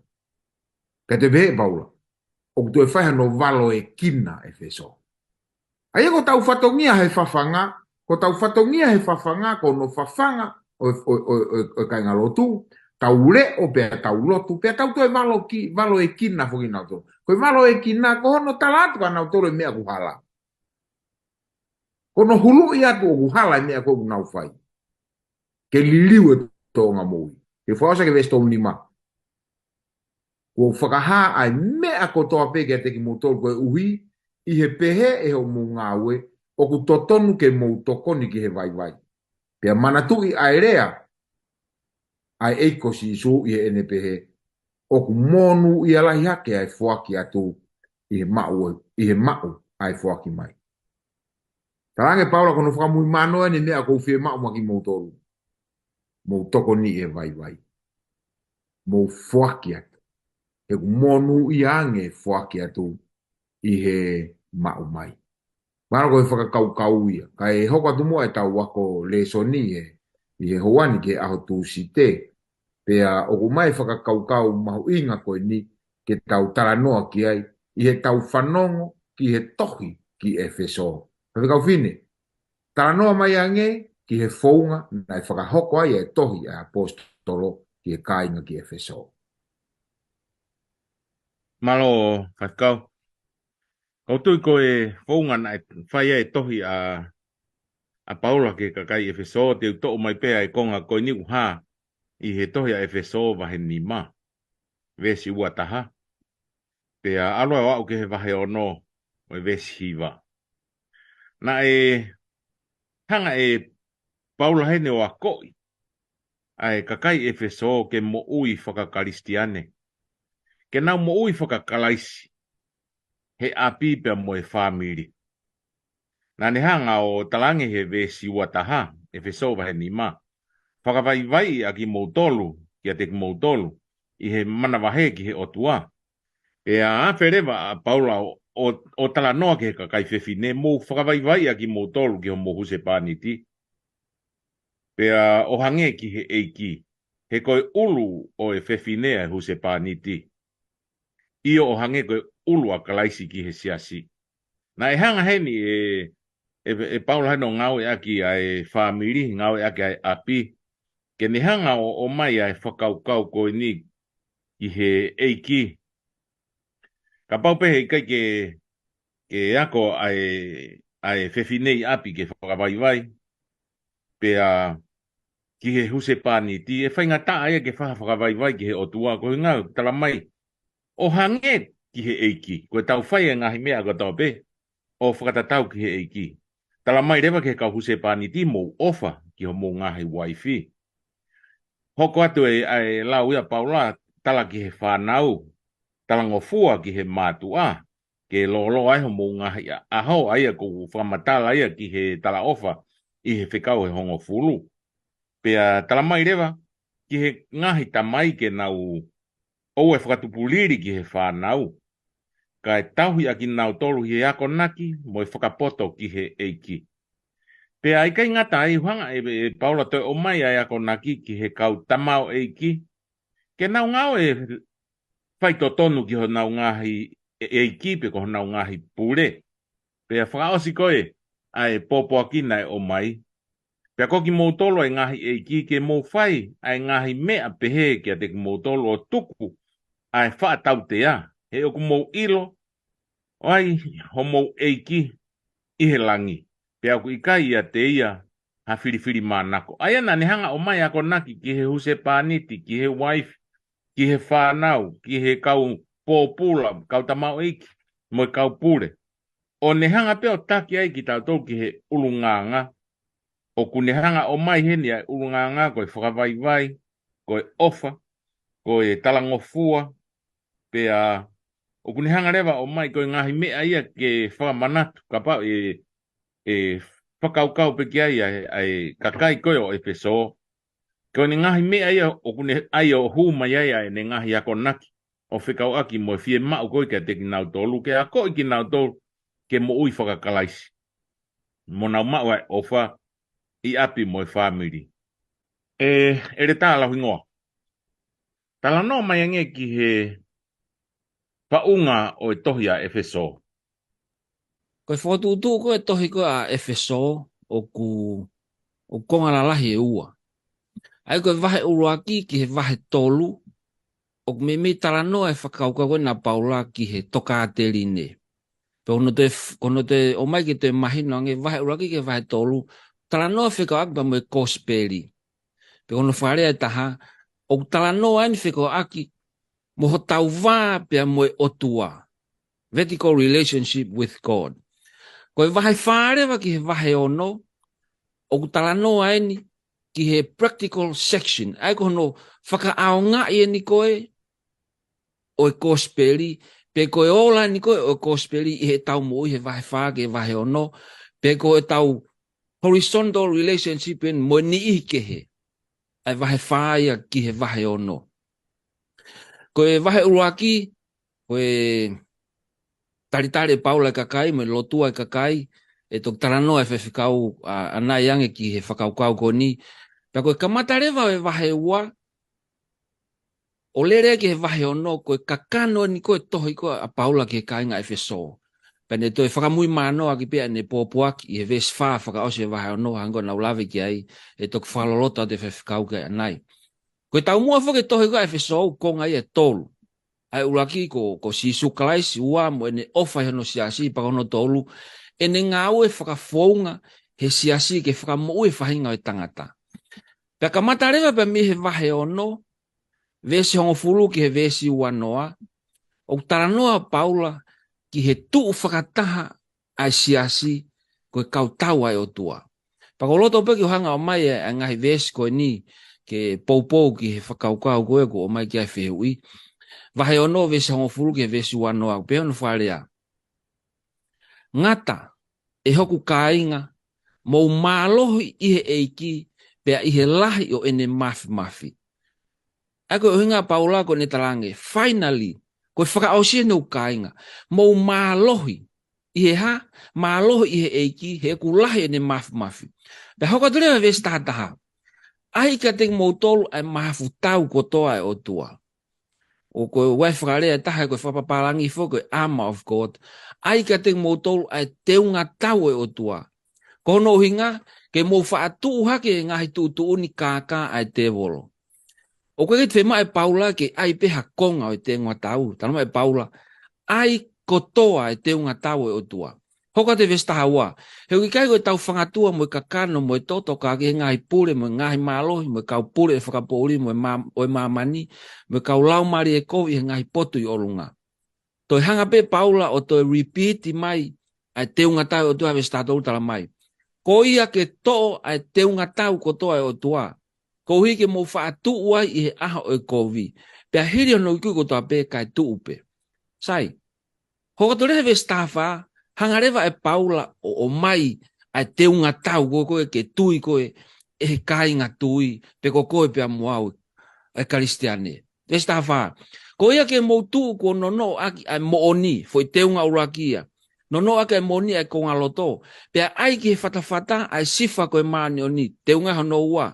Ka te vehe Paula. O kutu e whai hono valo e kina Efeso. Aia ko tau whatongia he whawhanga, ko tau whatongia he whawhanga, ko no whawhanga o kai ngā lotu, tau leo pea tau lotu, pea tau toi valo e kina whuki nau tolu. Koe valo e kina, ko hono talatu ka nau tolu e mea kuhala. Kono hulu i atu o kuhala e mea koe nau whai. Ke liliu e tōnga mui. Ke whawasa ke vestou nima. Ko whakaha ai mea ko toa peke te ki mo tolu koe uhi, i he pehe e ho mo ngāwe, o ku totonu ke mo tokoni ki he vai. Pea manatu i aerea, ai eiko si isu i he ene pehe, o ku monu i alahi hake ai whaki atu i he mau ai whaki mai. Tarange Paula kono whakamui manoa ni mea kou whie mau maki mo tolu. Mo tokoni e vai. Mo whaki atu. E ku monu i ange whaki atu i he mau mai. Mara koe whakakau ia. Ka e hoko atu mua e tau wako Lesoni i he hoani ke aho tu si te. Pea o ku mai whakakau mahu inga koe ni ke tau taranoa ki ai. I he tau whanongo ki he tohi ki Efeso. Faifekau fine. Taranoa mai ange ki he whaunga na e whakahoko ai e tohi a apostolo ki he kāinga ki Efeso. Malo, Faifekau. Kau tui koe whaunga na whai e tohi a Paula ke Kakai Efeso, te uto mai pēa e konga koe niku ha i he tohi a Efeso vahe ni ma. Vesi ua taha. Pea aloa wau ke he vahe ono o vesi hiva. Na hanga e Paula hene o a koi. Ai Kakai Efeso ke mo ui whakakaristiane. Ke nau mo ui whakakalaisi. He api pea mo e whamiri. Nā ne hanga o talange he vesi ua taha, Efeso vahe ni ma. Whakawai a ki moutolu, ki a te ki moutolu, i he mana wahe ki he otua. E a awherewa a Paula o tala noa ke kakai fefine mo whakawaiwai a ki mo tolu ki ho mo huse pāniti. Pea o hange ki he eiki. He koe ulu o e fefine a huse pāniti. Io o hange koe ulu a kalaisi ki he siasi. Na e hanga heni e Paula hano ngau e aki ai whamiri, ngau e aki ai api. Ke ni hanga o mai ai whakaukau koe ni ki he eiki. Ka paupe he kai ke ako ai whewhinei api ke whakawaiwai. Pea ki he huse pāniti, e whainga taa ia ke whakawaiwai ki he otua. Ko ngau, tala mai, o hange ki he eiki. Ko tau whai e ngahi mea ko tau pe, o whakatatau ki he eiki. Tala mai rewa ke kau huse pāniti mou ofa ki ho mou ngahi waifi. Hoko atu e lau ia Paula, tala ki he whanau, tala ngofua ki he mātua, ke lolo ai ho mou ngahi aho aia ko whamatala ia ki he tala ofa, i he whekau he hongo fulu. Pea tala mai rewa, ki he ngahi tamai ke nau o e whakatupuliri ki he whanau. Ka e tauhi a ki nau tolu hi e ako naki, mo e whakapoto ki he eiki. Pea ai kai ngata ai hanga e Paula toi o mai ai ako naki ki he kau tamau eiki. Ke nau ngau e whai tonu ki ho nau ngahi eiki pe ko ho nau ngahi pure. Pea whakaosi koe ai popo akina e o mai. Pea koki mou tolo e ngahi eiki ke mou whai ai ngahi mea pehe ki a te mou tolo o tuku ai whaatau te a. He oku mou ilo ai ho mou eiki i he langi. Pea ku ikai ia te ia ha whiriwhiri mānako. Ai ana ni hanga o mai ako naki ki he huse pāniti, ki he wife, ki he whānau, ki he kau pōpula, kau tamau eiki, moi kau pure. O ne hanga peo taki ai ki tau tau ki he ulunganga. O ku ne hanga o mai heni ai ulunganga koe whakawaiwai, koe ofa, koe talangofua, pea o ku ne hanga rewa o mai koe ngahi mea ia ke whakamanatu, ka pau whakaukau pe ki ai kakai koe o Efeso. Koe ni ngahi mea ia o kune ai o huma ia ne ngahi ako naki. O whikau aki mo fie mau koe ke te ki nau tolu. Ke a koe ki nau tolu ke mo ui whakakalaisi. Mo nau mau ai ofa i api mo e whamiri. Ere tā Lauhingoa. Tala no mai ange ki he paunga o e tohi a Efeso. Koe whatutu koe tohi koe a Efeso o konga lalahi e ua. Ai koe vahe uruaki ki he vahe tolu, o me tala noa e whakauka koe na Paula ki he toka ateri ne. Pe ono te o mai ki te mahino ange vahe uruaki ki he vahe tolu, tala noa whekau aki pa mo e kosperi. Pe ono wharea e taha, o tala noa ani whekau aki, mo ho tau vā pia mo e otua. Vertical relationship with God. Koe vahe whārewa ki he vahe ono, o tala noa ani ki he practical section. Ai ko no whakaaonga i ni koe o e kosperi, pe koe ola ni koe o e kosperi i he tau mo i he vahe wha ke vahe ono, pe koe tau horizontal relationship in mo ni i ke he. Ai vahe wha ia ki he vahe ono. Koe vahe uruaki, koe taritare Paula e Kakai, me lotua e Kakai, e tok tarano e Faifekau anai ange ki he whakaukau ko ni. Pea koe kamatarewa e vahe ua, o lere ki he vahe ono, koe kakano ni koe tohi koe a Paula ki he kainga Efeso. Pea ne toi whakamui manoa ki pia ne pōpuaki, i he ves wha whakaosi e vahe ono, hango na ulawe ki ai, e tok whalolota te Faifekau ki anai. Koe tau mua whake tohi koe Efeso, ko ngai e tolu. Ai uraki ko si sukalaisi ua mo ene ofa hano siasi pa kono tolu, ene ngā ue whakafonga he siasi ke whakamo ue whahinga o tangata. Pea kamata rewa pa mi he vahe ono, vesi hongo fulu ki he vesi ua noa, o taranoa Paula ki he tuu whakataha ai siasi koe kautau ai o tua. Pa ko loto pe ki hanga o mai a ngahi vesi koe ni ke poupou ki he whakaukau koe ko o mai ki ai whihui. Vahe ono vesi hongo fulu ki he vesi ua noa, pe ono wharea. Ngata, e hoku kāinga, mou mālohi i he eiki, pea i he lahi o ene mafi. Ako hinga Paula ko ne talange, finally, Koe whakaosia no kāinga. Mou mālohi. I he ha, mālohi i he eiki, he kulahi ne mafi. Pea hoka ture vesi tahataha. Ai ka te mou tolu ai mahafu tau kotoa e o tua. O koe wai whakarea taha koe whapapalangi fo koe armor of God. Ai ka te mou tolu ai teunga tau e o tua. Kono hinga, ke mou whaatuu hake ngahi tuuni kākā ai te wolo. O koe te whema e Paula ke ai peha konga o te ngā tau. Tanama e Paula, ai kotoa e te unga tau e o tua. Hoka te vestaha ua. Heu ki kai koe tau whangatua mo e kakano mo e toto ka ke ngahi pure mo e ngahi mālohi mo e kau pure e whakapouri mo e mamani mo e kau laumari e kovi e ngahi potu i olunga. Toi hanga pe Paula o toi repeat mai ai te unga tau o tua vestaha tolu tala mai. Ko ia ke to'o ai te unga tau kotoa e o tua. Ko hiki mo whaatu uai i he aha o e kovi. Pea hiri ono iku kotoa pe kai tuupe. Sai. Hoko tore hewe stafa, hangarewa e Paula o mai ai te unga tau koe ke tui koe e he kāinga tui pe koe pea muau e karistiane. Te stafa, ko ia ke moutu ko nono aki ai mooni foi te unga urakia. Nono aki ai mooni ai konga loto. Pea ai ki he fatafata ai sifa koe maani oni te unga hano ua.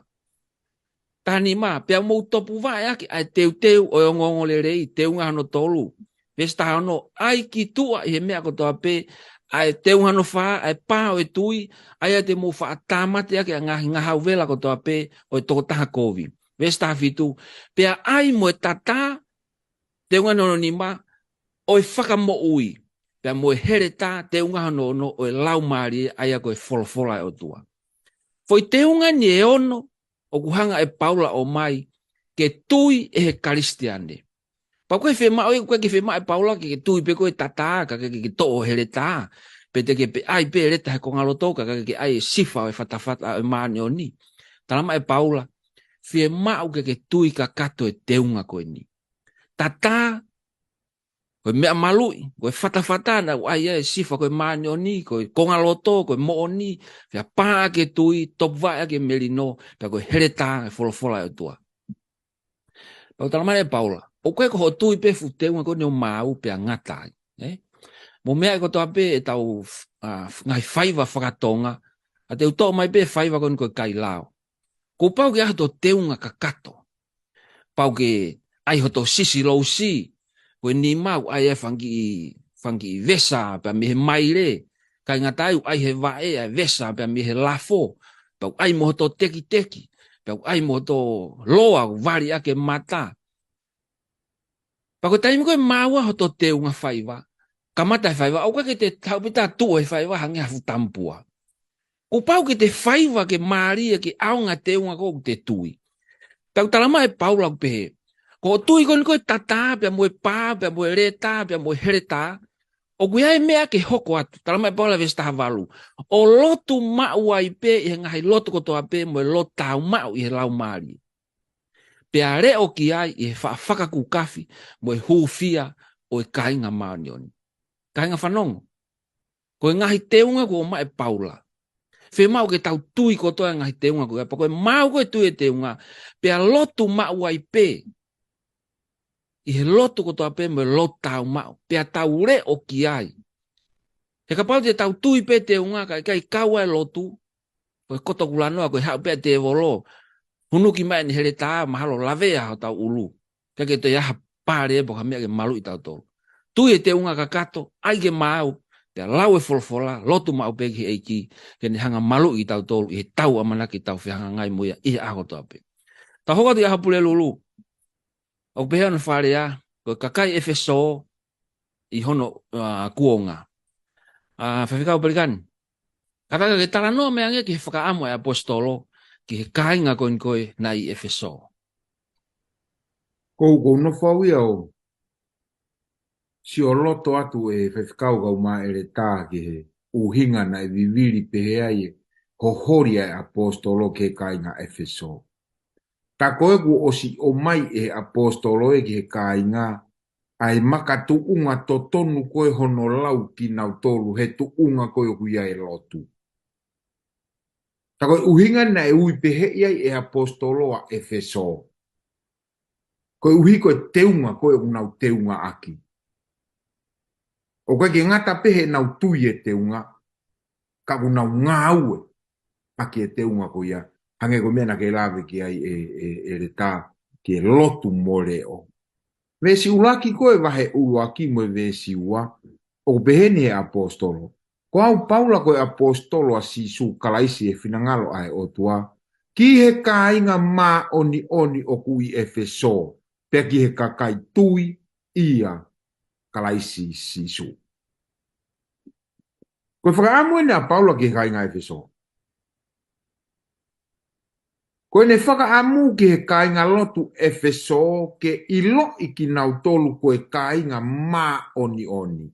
Tani ma, pea moutopu vai aki ai teu o ongongo le rei te unga hano tolu. Vesta hano, ai ki tua i he mea kotoa pe, ai te uhano wha, ai pāo e tui, ai te mo wha atamate ake a ngahi ngahau vela kotoa pe, o e toko taha kovi. Vesta fitu, pea ai mo e tata, te ungano ni ma, o e whaka mo ui, pea mo e hereta, te ungano no, o e lau maari, ai a koe wholofola e o tua. Foi te unga ni e ono, o kuhanga e Paula o mai, ke tui e he karistiane. Pa koe whema, koe ke whema e Paula ke tui pe koe tata, ka ke to'o he reta. Pe te ke pe ai pe reta he kongalo toka, ka ke ai sifa o e whatawhata o e maani o ni. Talama e Paula, whema ke tui ka kato e teunga koe ni. Tata, koe mea malui, koe whatawhata na ai e sifa koe maani o ni, koe kongalo to, koe mo o ni, whea paa ke tui, topvaya ke melino, pe koe hereta e wholofola e tua. Pa talama e Paula, o koe ko ho tui pe futeunga ko neo mau pe ngatai. Mo mea ko toa pe e tau ngai whaiva whakatonga, a te uto mai pe whaiva ko koe kai lao. Ko pau ke ahato teunga ka kato. Pau ke ai hoto sisi lau si, koe ni mau ai e whangi vesa pe mihe maire, kai ngatai ai he vae ai vesa pe mihe lafo, pau ai mo hoto teki, pau ai mo hoto loa vari ake mata. Pako taimi koe maua hoto te unga whaiva. Kamata whaiva. Au ke te taupita tua e whaiva hangi hafu tampua. Ko pau ke te whaiva ke maaria ke aunga te unga ko te tui. Pau talama e Paula pehe. Ko tui koe tata, pia moe pā, pia moe reta, pia moe hereta. O kuia e mea ke hoko atu. Talama e Paula vesta havalu. O lotu mau ai pe i ngahi lotu kotoa pe moe lotu tau mau i he lau maari. Pea re o ki ai i he whakaku kafi mo e hufia o e kainga maanioni. Kainga whanongo. Ko e ngahi teunga ko o mai Paula. Whe mau ke tau tui kotoa ngahi teunga ko e pa ko e mau ko e tui e teunga. Pea lotu mau ai pe. I he lotu kotoa pe mo e lotu tau mau. Pea tau re o ki ai. He ka pau te tau tui pe teunga kai kaua e lotu. Ko e koto kulanoa ko e hau pe te evolo. Hunuki mai ni here tā mahalo lavea ho tau ulu. Kake to yaha pāre e poka mea ke malu i tau tolu. Tu e te unga kakato, ai ke mau, te lau e folfola, lotu mau peki eiki, ke ni hanga malu i tau tolu, i he tau amanaki tau whihanga ngai moia, i he aho toa pe. Ta hoka tu yaha pule lulu. O pehe anu whare a, ko kakai Efeso, i hono kuonga. Faifekau Pelikani. Kataka ke taranoa mea nge ki he whakaamo e apostolo, ki he kāinga koe na i Efeso. Kou no whau ia o. Si o loto atu e Faifekau kau mā Eleta ki he uhinga na e viviri pehe ai e hohoria e apostolo ke kāinga Efeso. Ta koe ku osi o mai e apostolo e ki he kāinga ai makatu unga to tonu koe hono lau ki nau tolu he tu unga koe huia e lotu. Ta koe uhinga na e ui pehe ai e apostolo a Efeso. Koe uhi koe teunga koe unau teunga aki. O koe ke ngata pehe nau tui e te unga, ka ku nau ngā ue, aki e te unga ko ia, hange ko mena ke lawe ki ai Eleta, ki e lotu more o. Vesi ulaki koe wahe ulaki mo vesi ua, o beheni e apostolo. Ko au Paula koe apostolo a sisu kalaisi e finangalo ai o tua, ki he kāinga mā oni o kui Efeso, pe ki he kakai tui ia kalaisi sisu. Koe whakaamu ene a Paula ki he kāinga Efeso. Koe ne whakaamu ki he kāinga lotu Efeso ke ilo i ki nau tolu koe kāinga mā oni.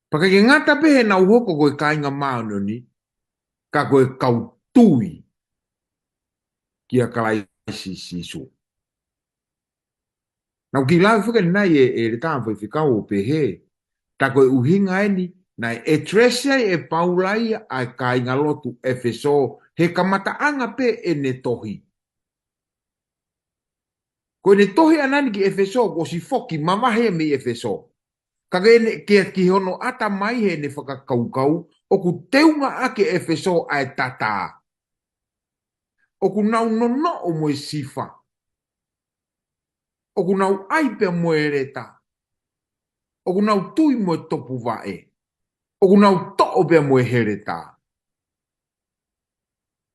Paka ke ngata pehe nau hoko koe kāinga mā oni, ka koe kautui ki a kalaisi sisu. Nau ki lau whakani nai e le tāma Faifekau o pehe, ta koe uhinga eni, nai e tresia e paulai a kāinga lotu Efeso, he kamata anga pe e ne tohi. Koe ne tohi anani ki Efeso, ko si foki mamahe me Efeso. Kage ene ki hono ata mai he ne whakakaukau, o ku teunga ake Efeso ai tata. O ku nau nono o moe sifa. O ku nau aipe moe Eleta. O ku nau tui moe topu vae. O ku nau to'o pe moe Eleta.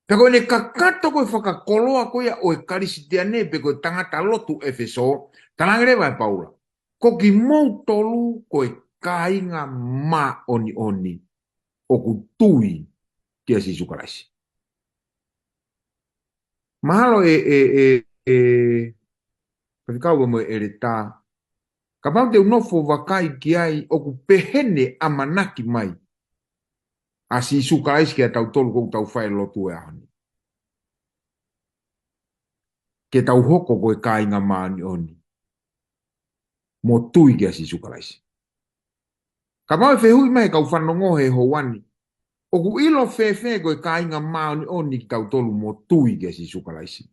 Peko ene kakato koe whakakoloa koe o e karisitea ne pe koe tangata lotu Efeso, talangere vai Paula. Ko ki mou tolu koe kāinga mā oni, o ku tui kia si sukaraisi. Mahalo Faifekau mo Eleta. Ka pau te unofo wakai ki ai o ku pehene amanaki mai. A si sukaraisi kia tau tolu kou tau whae lotu e ahani. Ke tau hoko koe kāinga mā oni. Mo tui kia si sukaraisi. Ka pau e whehui mai kau whanongo he hoani. O ku ilo whewhe koe kāinga mā oni ki tau tolu mo tui kia si sukaraisi.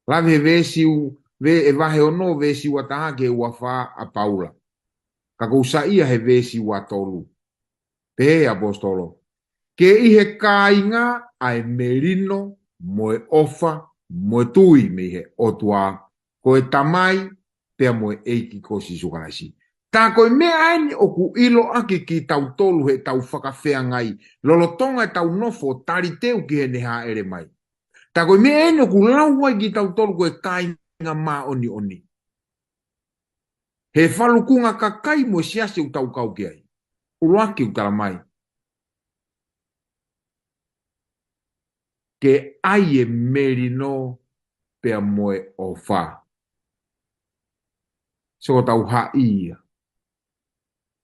Lawe he vesiu, e vahe ono vesiu ataha ke uawha a Paula. Ka kou saia he vesiu a tolu. Pe apostolo. Ke ihe kāinga ai merino moe ofa moe tui me he otua. Koe tamai pea moe eiki ko si sukaraisi. Tā koe mea aini o ku ilo ake ki tau tolu he tau whakawhea ngai. Lolotonga e tau nofo tari teu ki he neha ere mai. Tā koe mea aini o ku lauai ki tau tolu koe kāinga mā oni. He whalukunga kakai mo siase u tau kau ki ai. Uruaki u tala mai. Ke ai e merino pea moe o wha. So tau haia.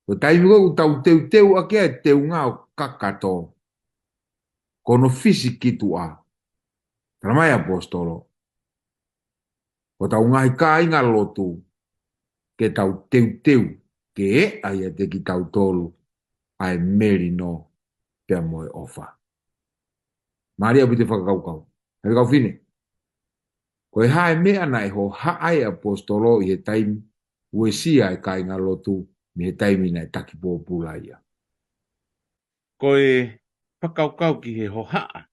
O taimiko u tau teu ake e teu ngā o kakato. Kono fisi kitu a. Tala mai apostolo. O tau ngai kāinga lotu. Ke tau teu. Ke e ai e te ki tau tolu. Ai merino pea moe o wha. Maria pite whakakaukau. Hei kau fine. Koe hae mea na e ho hae apostolo i he taimi. Ue sia e kāinga lotu. Me he taimi na e taki pōpula ia. Koe whakaukau ki he hohaa.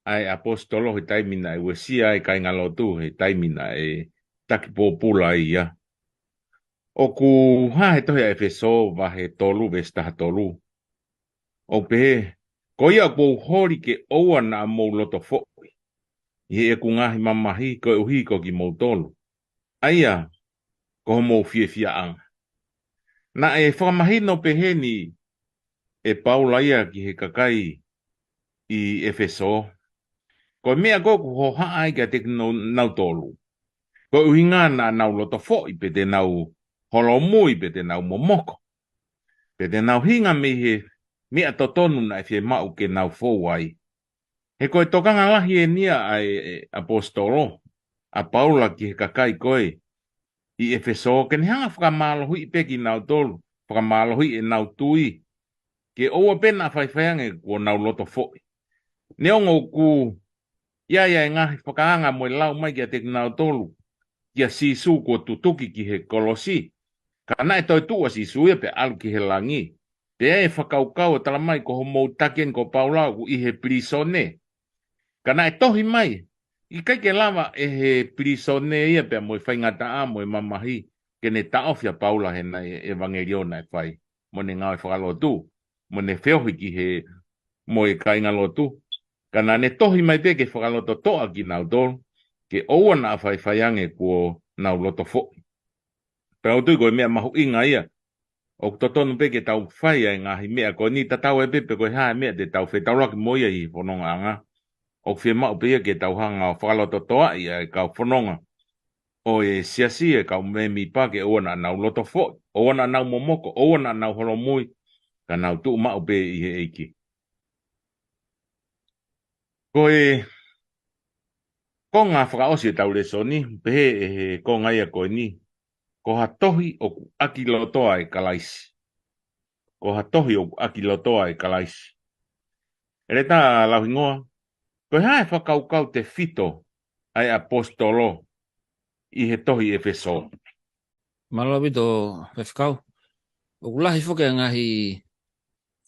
Ai apostolo he taimina e wesia e kai ngalotu he taimina e taki pōpula ia. O ku ha he tohe a Efeso wa he tolu vestaha tolu. O pe, ko ia kou hori ke oua na mou loto fōi. I he ku ngahi mamahi ko uhi ko ki mou tolu. Aia, ko mou fia anga. Na e whakamahi no peheni e Paula ia ki he kakai i Efeso. Ko mea goku ho haai ka te nau tolu. Ko uhinga na nau loto fo i pe te nau holo mui pe te nau momoko. Pe te nau hinga me he mea totonu na e fie mau ke nau fo wai. He koe tokanga lahi e nia ai apostolo. A Paula ki he kakai koe. I Efeso ke ni hanga whakamalohui i peki nau tolu. Whakamalohui e nau tui. Ke oua pena whaiwhayange kua nau loto fo i. Neongo ku ia e ngahi whakaanga mo lau mai kia te nau tolu. Kia sisu ko tutuki ki he kolosi. Kana e toi tua si suia pe alu ki he langi. Pe e whakaukau tala mai ko homo takien ko Paula ku i he prisone. Kana e tohi mai. I kai ke lava e he prisone ia pe mo whaingata a mo mamahi. Ke ne taofia Paula he na evangeliona e whai. Mo ne ngau e whakalotu. Mo ne whiohi ki he mo e kai ngalotu. Kana ne tohi mai pe ke whakaloto toa ki nau tolu. Ke oua na whaiange kuo nau loto fo. Pero tu ko mea mahu inga ia. O totonu pe ke tau whai ai ngahi mea ko ni tatau e pepe ko hae mea te tau whetau raki moia i whanonga anga. O whia mau pe ke tau hanga o whakaloto toa i ai kau whanonga. O e siasi e kau me mi pa ke oua na nau loto fo. Oua na nau momoko, oua na nau holomui. Ka nau tu mau pe i he eiki. Ko e ko ngā whakaosi e tau Lesoni, pehe e he ko ngai a koe ni. Ko ha tohi o ku aki lotoa e kalaisi. Ko ha tohi o ku aki lotoa e kalaisi. Eleta Lauhingoa, ko hae whakaukau te fito ai apostolo i he tohi Efeso. Malo bito Faifekau. O kulahi whoke ngahi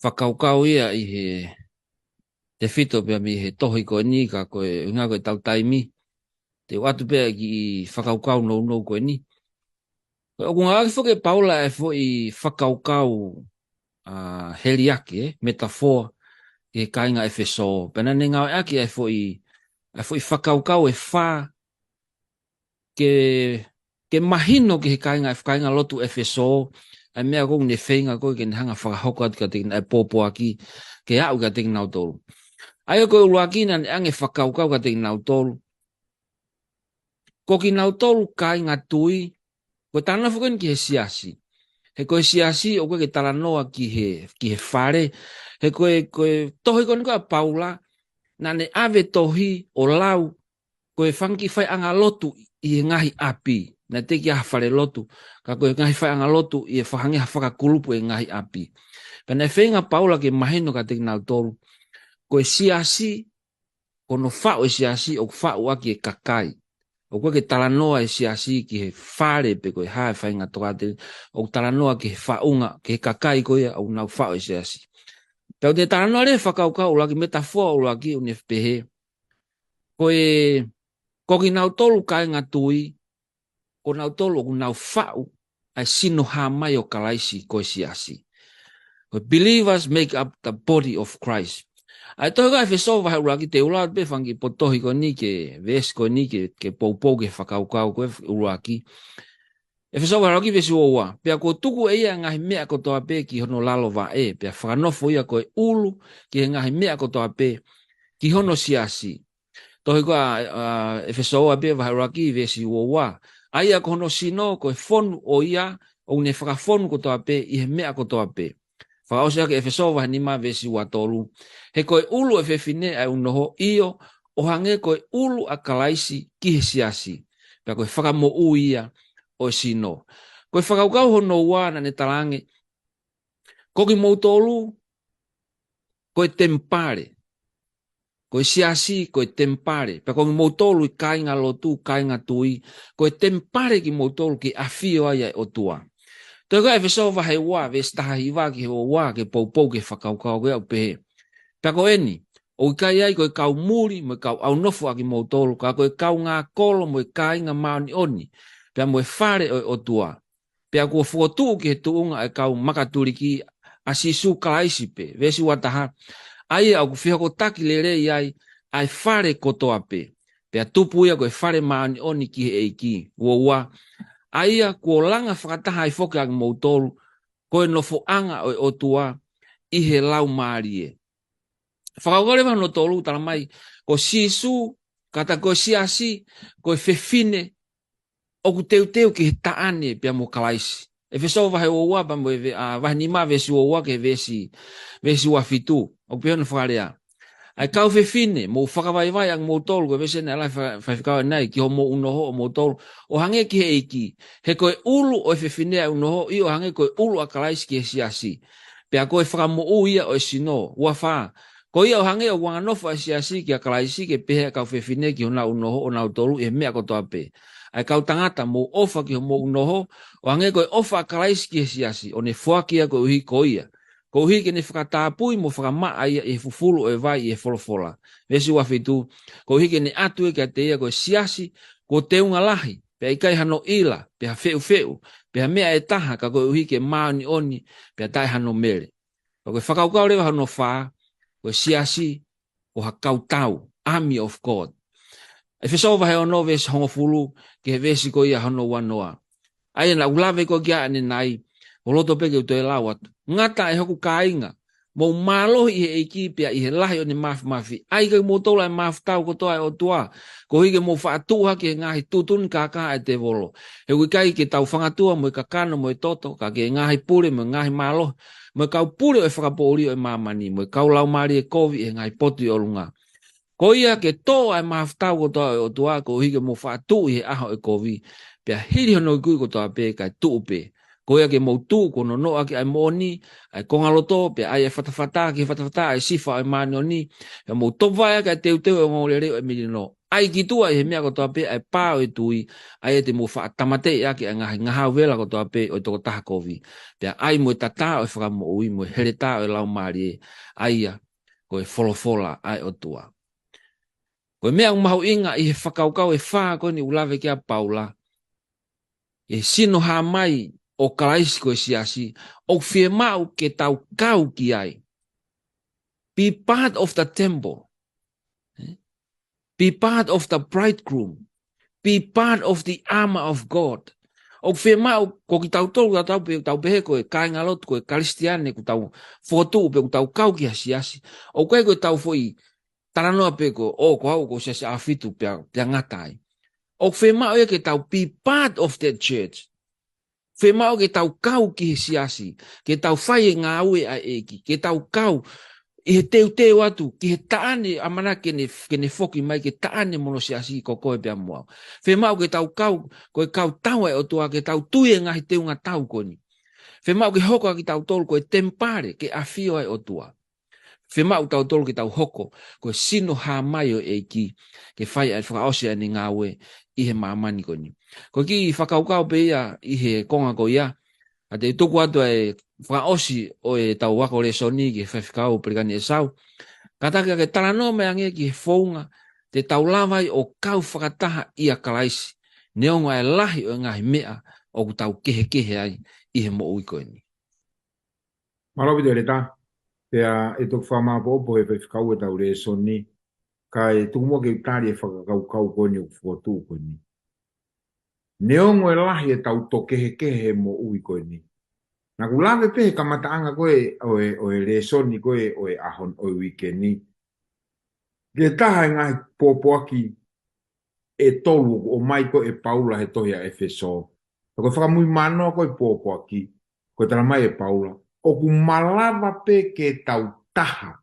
whakaukau ia i he te fito pia mi he tohi koe ni ka koe unga koe tau taimi. Te watu pia ki whakaukau nou koe ni. O kunga aki whoke Paula e fo i whakaukau heliake, metafor ke kainga Efeso. Pena ne ngau aki e fo i whakaukau e wha ke mahino ke he kainga lotu Efeso. Ai mea kong ne whenga koe ke hanga whakahoko ati ka teki na e popo aki ke au ka teki nau tolu. Ai koe uluaki na ne ange whakaukau ka teki nau tolu. Ko ki nau tolu kainga tui, ko tana whuken ki he siasi. He koe siasi o koe ke talanoa ki he whare. He koe tohi kone koe Paula, na ne ave tohi o lau, koe whanki whai anga lotu i he ngahi api. Na teki aha whare lotu, ka koe ngahi whai anga lotu i e whahangi ha whakakulupu e ngahi api. Pena e whenga Paula ke mahino ka teki nau tolu, koe siasi, kono whao e siasi o whao aki e Kakai. O koe ke talanoa e siasi ki he whare pe koe hae whainga tokate, o talanoa ki he whaunga, ki he Kakai koe au nau whao e siasi. Peo te talanoa le whakaukau laki metafoa o laki un FPH. Koe ki nau tolu kainga tui, ko nau tolu o nau whao, ai sino ha mai o kalaisi koe siasi. Koe believers make up the body of Christ. Ai tohi ka Efeso vahe uraki te ula pe whangi potohi ko ni ke ves ko ni ke poupou ke whakaukau koe uraki. Efeso vahe uraki vesi oua. Pea ko tuku e ia ngahi mea ko toa pe ki hono lalo va e. Pea whakanofo ia koe ulu ki ngahi mea ko toa pe ki hono siasi. Tohi ka Efeso oua pe vahe uraki vesi oua. Ai a ko hono sino koe fonu o ia o ne whakafonu ko toa pe i he mea ko toa pe. Whakaosea ke Efeso vahe nima vesi ua tolu. He koe ulu e whewhine ai unoho io o hange koe ulu a kalaisi ki he siasi. Pea koe whakamo uia o sino. Koe whakaukau hono ua na ne talange. Koki mou tolu, koe tempare. Koe siasi, koe tempare. Pea koki mou tolu i kainga lotu, kainga tui. Koe tempare ki mou tolu ki awhio ai o tua. Toi koe Efeso vahe ua, ves taha hiwa ki he ua, ke poupou ke whakaukau ke au pehe. Pea ko eni, o kai ai koe kau muri, mo kau au nofo aki mou tolu, ka koe kau ngā kolo, mo kai ngā maoni oni, pea mo whare o tua. Pea kua whuotu ki he tuunga e kau makaturi ki asisu kalaisi pe, vesi wataha, ai au ku whihako taki le rei ai whare kotoa pe. Pea tupu ia koe whare maoni oni ki he eiki, ua. Aia kua langa whakataha ai whoke aki mou tolu, koe nofo anga o tua i he lau maarie. Whakaukore wano tolu tala mai, ko sisu, kata ko siasi, ko whewhine, o ku teu ki he taane pia mo kalaisi. Efeso vahe o ua, vahe nima vesi o ua ke vesi wafitu, o pia no whakarea. Ai kau whewhine, mo whakawaiwai ang mo tolu, ko vese ne alai Faifekau nei, ki ho mo unoho o mo tolu, o hange ki he eiki. He koe ulu o whewhine a unoho, i o hange koe ulu a kalaisi ki he siasi. Pea koe whakamo uia o sino, ua whaa. Ko ia o hange o wanganofa a siasi ki a kalaisi ke pehe kau whewhine ki hona unoho o nau tolu, e mea kotoa pe. ai kau tangata mo ofa ki mo noho o ange koe ofa kalaisi ki siasi o ne fuakia ko uhi ko ia. Ko uhi ke ne whakatapui mo whakamaa ia e fufulu e vai e folofola. Vesi wafitu, ko uhi ke ne atu e ka te ia ko siasi ko te unga lahi, pe ikai hano ila, pe ha feu, pe ha mea e taha ka ko uhi ke maoni oni, pe ha tai hano mele. Ko whakaukau rewa hano whaa, ko siasi o ha kautau, army of God. Efeso vahe ono vesi hongo fulu, ke he vesi ko ia hano wanoa. Ai na ulave ko kia ane nai, o loto peke uto e lawat. Ngata e hoku kainga, mo malo i he eiki pia i he lahi o ne mafi. Ai ke mo tola e mafi tau ko toa e o tua, ko hige mo whaatuha ke ngahi tutun kaka e te volo. He wikai ke tau whangatua mo i kakano mo i toto, ka ke ngahi pure mo ngahi malo, mo i kau pure o e whakapouri o e mamani, mo i kau lau mari e kovi e ngahi poti o lunga. Ko ia ke toa e maftau ko toa o tua ko hige mo whaatu i he aho e kovi. Pea hiri hono i kui ko toa pe kai tuu pe. Ko ia ke mo tuu ko no noa ki ai moni, ai kongaloto, pea ai e whatawhata ki whatawhata ai sifa ai mani o ni. Pea mo topvaya kai teu e ngole reo e milino. Ai ki tua i he mea ko toa pe ai pāo e tui, ai e te mo whaatamate ia ki ai ngahi ngahau vela ko toa pe o toko taha kovi. Pea ai mo e tata o e whakamo ui, mo e hereta o e lau maari e. Ai ia, ko e folofola ai o tua. Koe mea umahau inga i he whakaukau e whaa koe ni ulawe kia Paula. E sino haa mai o kalaisi koe siasi. O whie mau ke tau kau ki ai. Be part of the temple. Be part of the bridegroom. Be part of the armor of God. O whie mau ko ki tau tolu tau pehe koe kai ngalot koe kalistiane ku tau fotu pe ku tau kau ki siasi. O koe koe tau foi taranoa pe ko o ko hau ko siasi afitu pia ngatai. O whemao e ke tau be part of that church. Whemao ke tau kau ki he siasi. Ke tau whai e ngā ue a eki. Ke tau kau i he teu atu. Ki he taane amana ke ne foki mai ke taane mono siasi ko koe pia mua. Whemao ke tau kau, koe kau tau e o tua ke tau tui e ngahi teu ngā tau koni. Whemao ke hoko ki tau tolu koe tempare ke awhio e o tua. Whemau tau tolu ki tau hoko, koe sino haa mai o eki, ke whai ai whakaosea ni ngā ue, i he mamani koni. Ko ki whakaukau pe ia, i he konga ko ia, a te tuku atu e whakaosi o e tau wako Lesoni ki Faifekau Pelikani Esau, kataka ke tarano me ange ki he whaunga, te tau lawai o kau whakataha ia kalaisi, neonga e lahi o ngahi mea, o ku tau kehe ai, i he mo ui koni. Malobi te Eleta, pea e toku whamāpopo e Faifekau e tau Lesoni, kai tuku mua ke utari e whakakau koni o kufotu koni. Neongo e lahi e tau to kehe mo ui koni. Nā ku lawe pehe kamataanga koe o e Lesoni koe o e ahon o e wikeni. Ke taha e ngahi pōpoaki e tolu o mai koe e Paula he tohi a Efeso. Koe whakamui manoa koe pōpoaki, koe tala mai e Paula. O ku malawa pe ke tau taha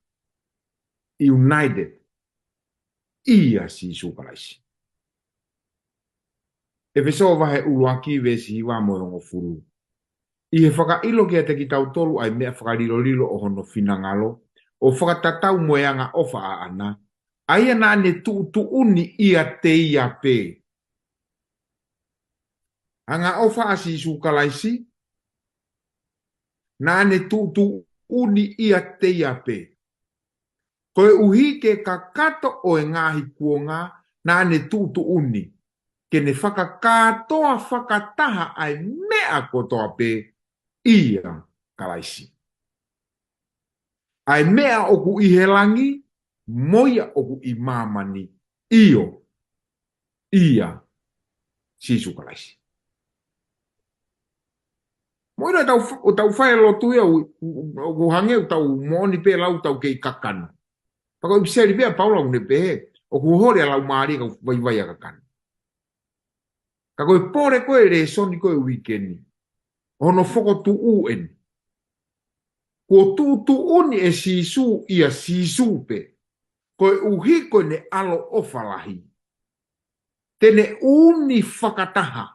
united ia si sukalaisi. Efeso vahe uluaki vesi hiwa mo hongo furu. I he whakailo kia te ki tau tolu ai mea whakalilo o hono finangalo, o whakatatau moeanga ofa a ana, aia nā ne tu uni ia te ia pe. Anga ofa a si sukalaisi, nā ne tu uni ia te ia pe. Koe uhi ke kakato o e ngahi kuonga, nā ne tu uni, ke ne whakakatoa whakataha ai mea kotoa pe, ia kalaisi. Ai mea oku i helangi, moia oku i mamani, ia sisu kalaisi. Moira tau whae lotu ia o hange o tau moni pe lau tau kei kakana. Pako i piseri pia Paula une pehe, o ku hori a lau maari ka vai a kakana. Ka koe pore koe Lesoni koe wikeni, hono whoko tu uen. Ko tu uni e sisu ia sisu pe, koe uhi koe ne alo ofalahi. Tene uni whakataha.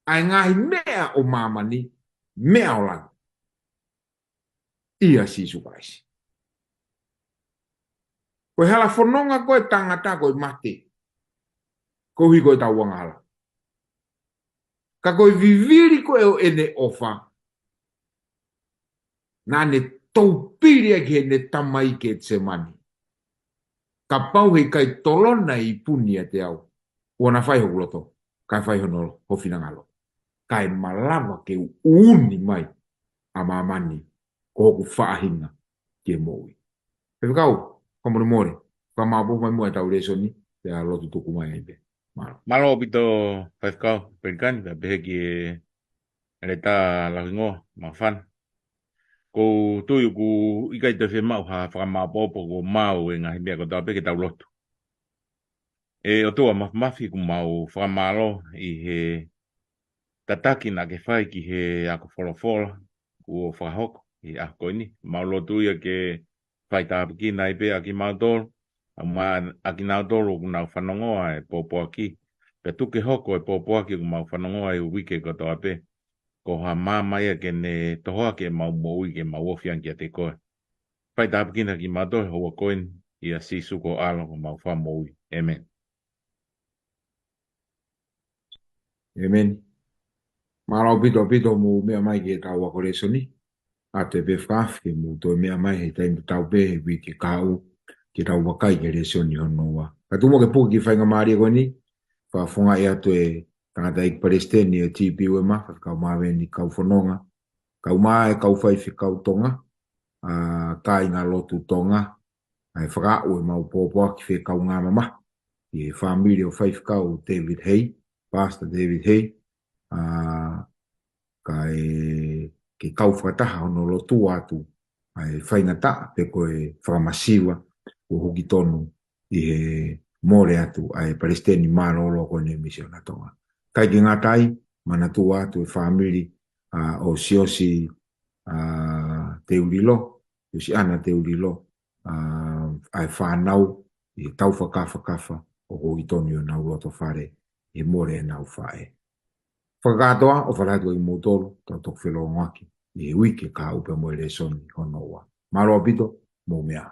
Ai ngahi mea o mamani, mea o lang. Ia sisu kaisi. Koe hala whanonga koe tangata koe mate. ko hi ko tau wangala. Ka koe viviri ko e o ene ofa. Nā ne taupiri ke ne tamai ke te mani. Ka pau he kai tolona I puni a te au. Wana whai ho loto. Kai whai hono ho finangalo. Kai malawa ke uni mai a mamani ko hoku whaahinga ke moui. Efeso, komore more. Ka mabu mai mua tau Lesoni. Te a lotu tuku mai aibe. Malo pito Faifekau Pelikani da behe ki Eleta Lauhingoa Makafana. Ko tuyu ku ikai te whemau ha whakamapopo ko mau e ngahi mea ko tau peke tau lotu. E o tua mafi ku mau whakamalo I he tataki na ke whai ki he ako wholofola ku o whakahoko I a koini. Mau lotu ia ke whai tāpiki na I pe aki mau tolu. Aki nau tolu ku nau whanongoa e popo aki. Pe tuke hoko e popo aki ku mau whanongoa e wike ko tau pe. Ko ha mama ia ke ne tohoa ke mau moui ke mau ofian ki a te koe. Pai tāpikina ki mātou hoa koin I a sisu ko alo ko mau wha moui. Amen. Amen. Marau pito mu mea mai ke tau wako Lesoni. A te befaf ke mu to mea mai he taimu tau pe he wiki kau ke tau wakai ke Lesoni honoa. Ka tumo ke puki ki whainga maari ko ni. Whafunga e atu e tangata ik Palestini e tipi ue ma. Kau mawe ni kau whanonga. Kau maa e kau Faifekau tonga. Ka inga lotu tonga. Ai whakau e mau pōpua ki whekau ngā mama. I e whamiri o Faifekau David Hay. Pastor David Hay. Ke kau whakataha hono lotu atu ai whaingata pe koe whakamasiwa o hoki tonu I he more atu ai Palestini marolo ko ne misiona tonga. Kai ki ngatai mana tu atu e whamiri o siosi te urilo, siosi ana te urilo ai whanau I tau whakafa o hoki tonu o nau roto whare I more e nau whae. Whakatoa o whalatua I motoro, tau tok whelo ngaki, I wike ka upe mo Lesoni honoa. Maro apito, mo mea.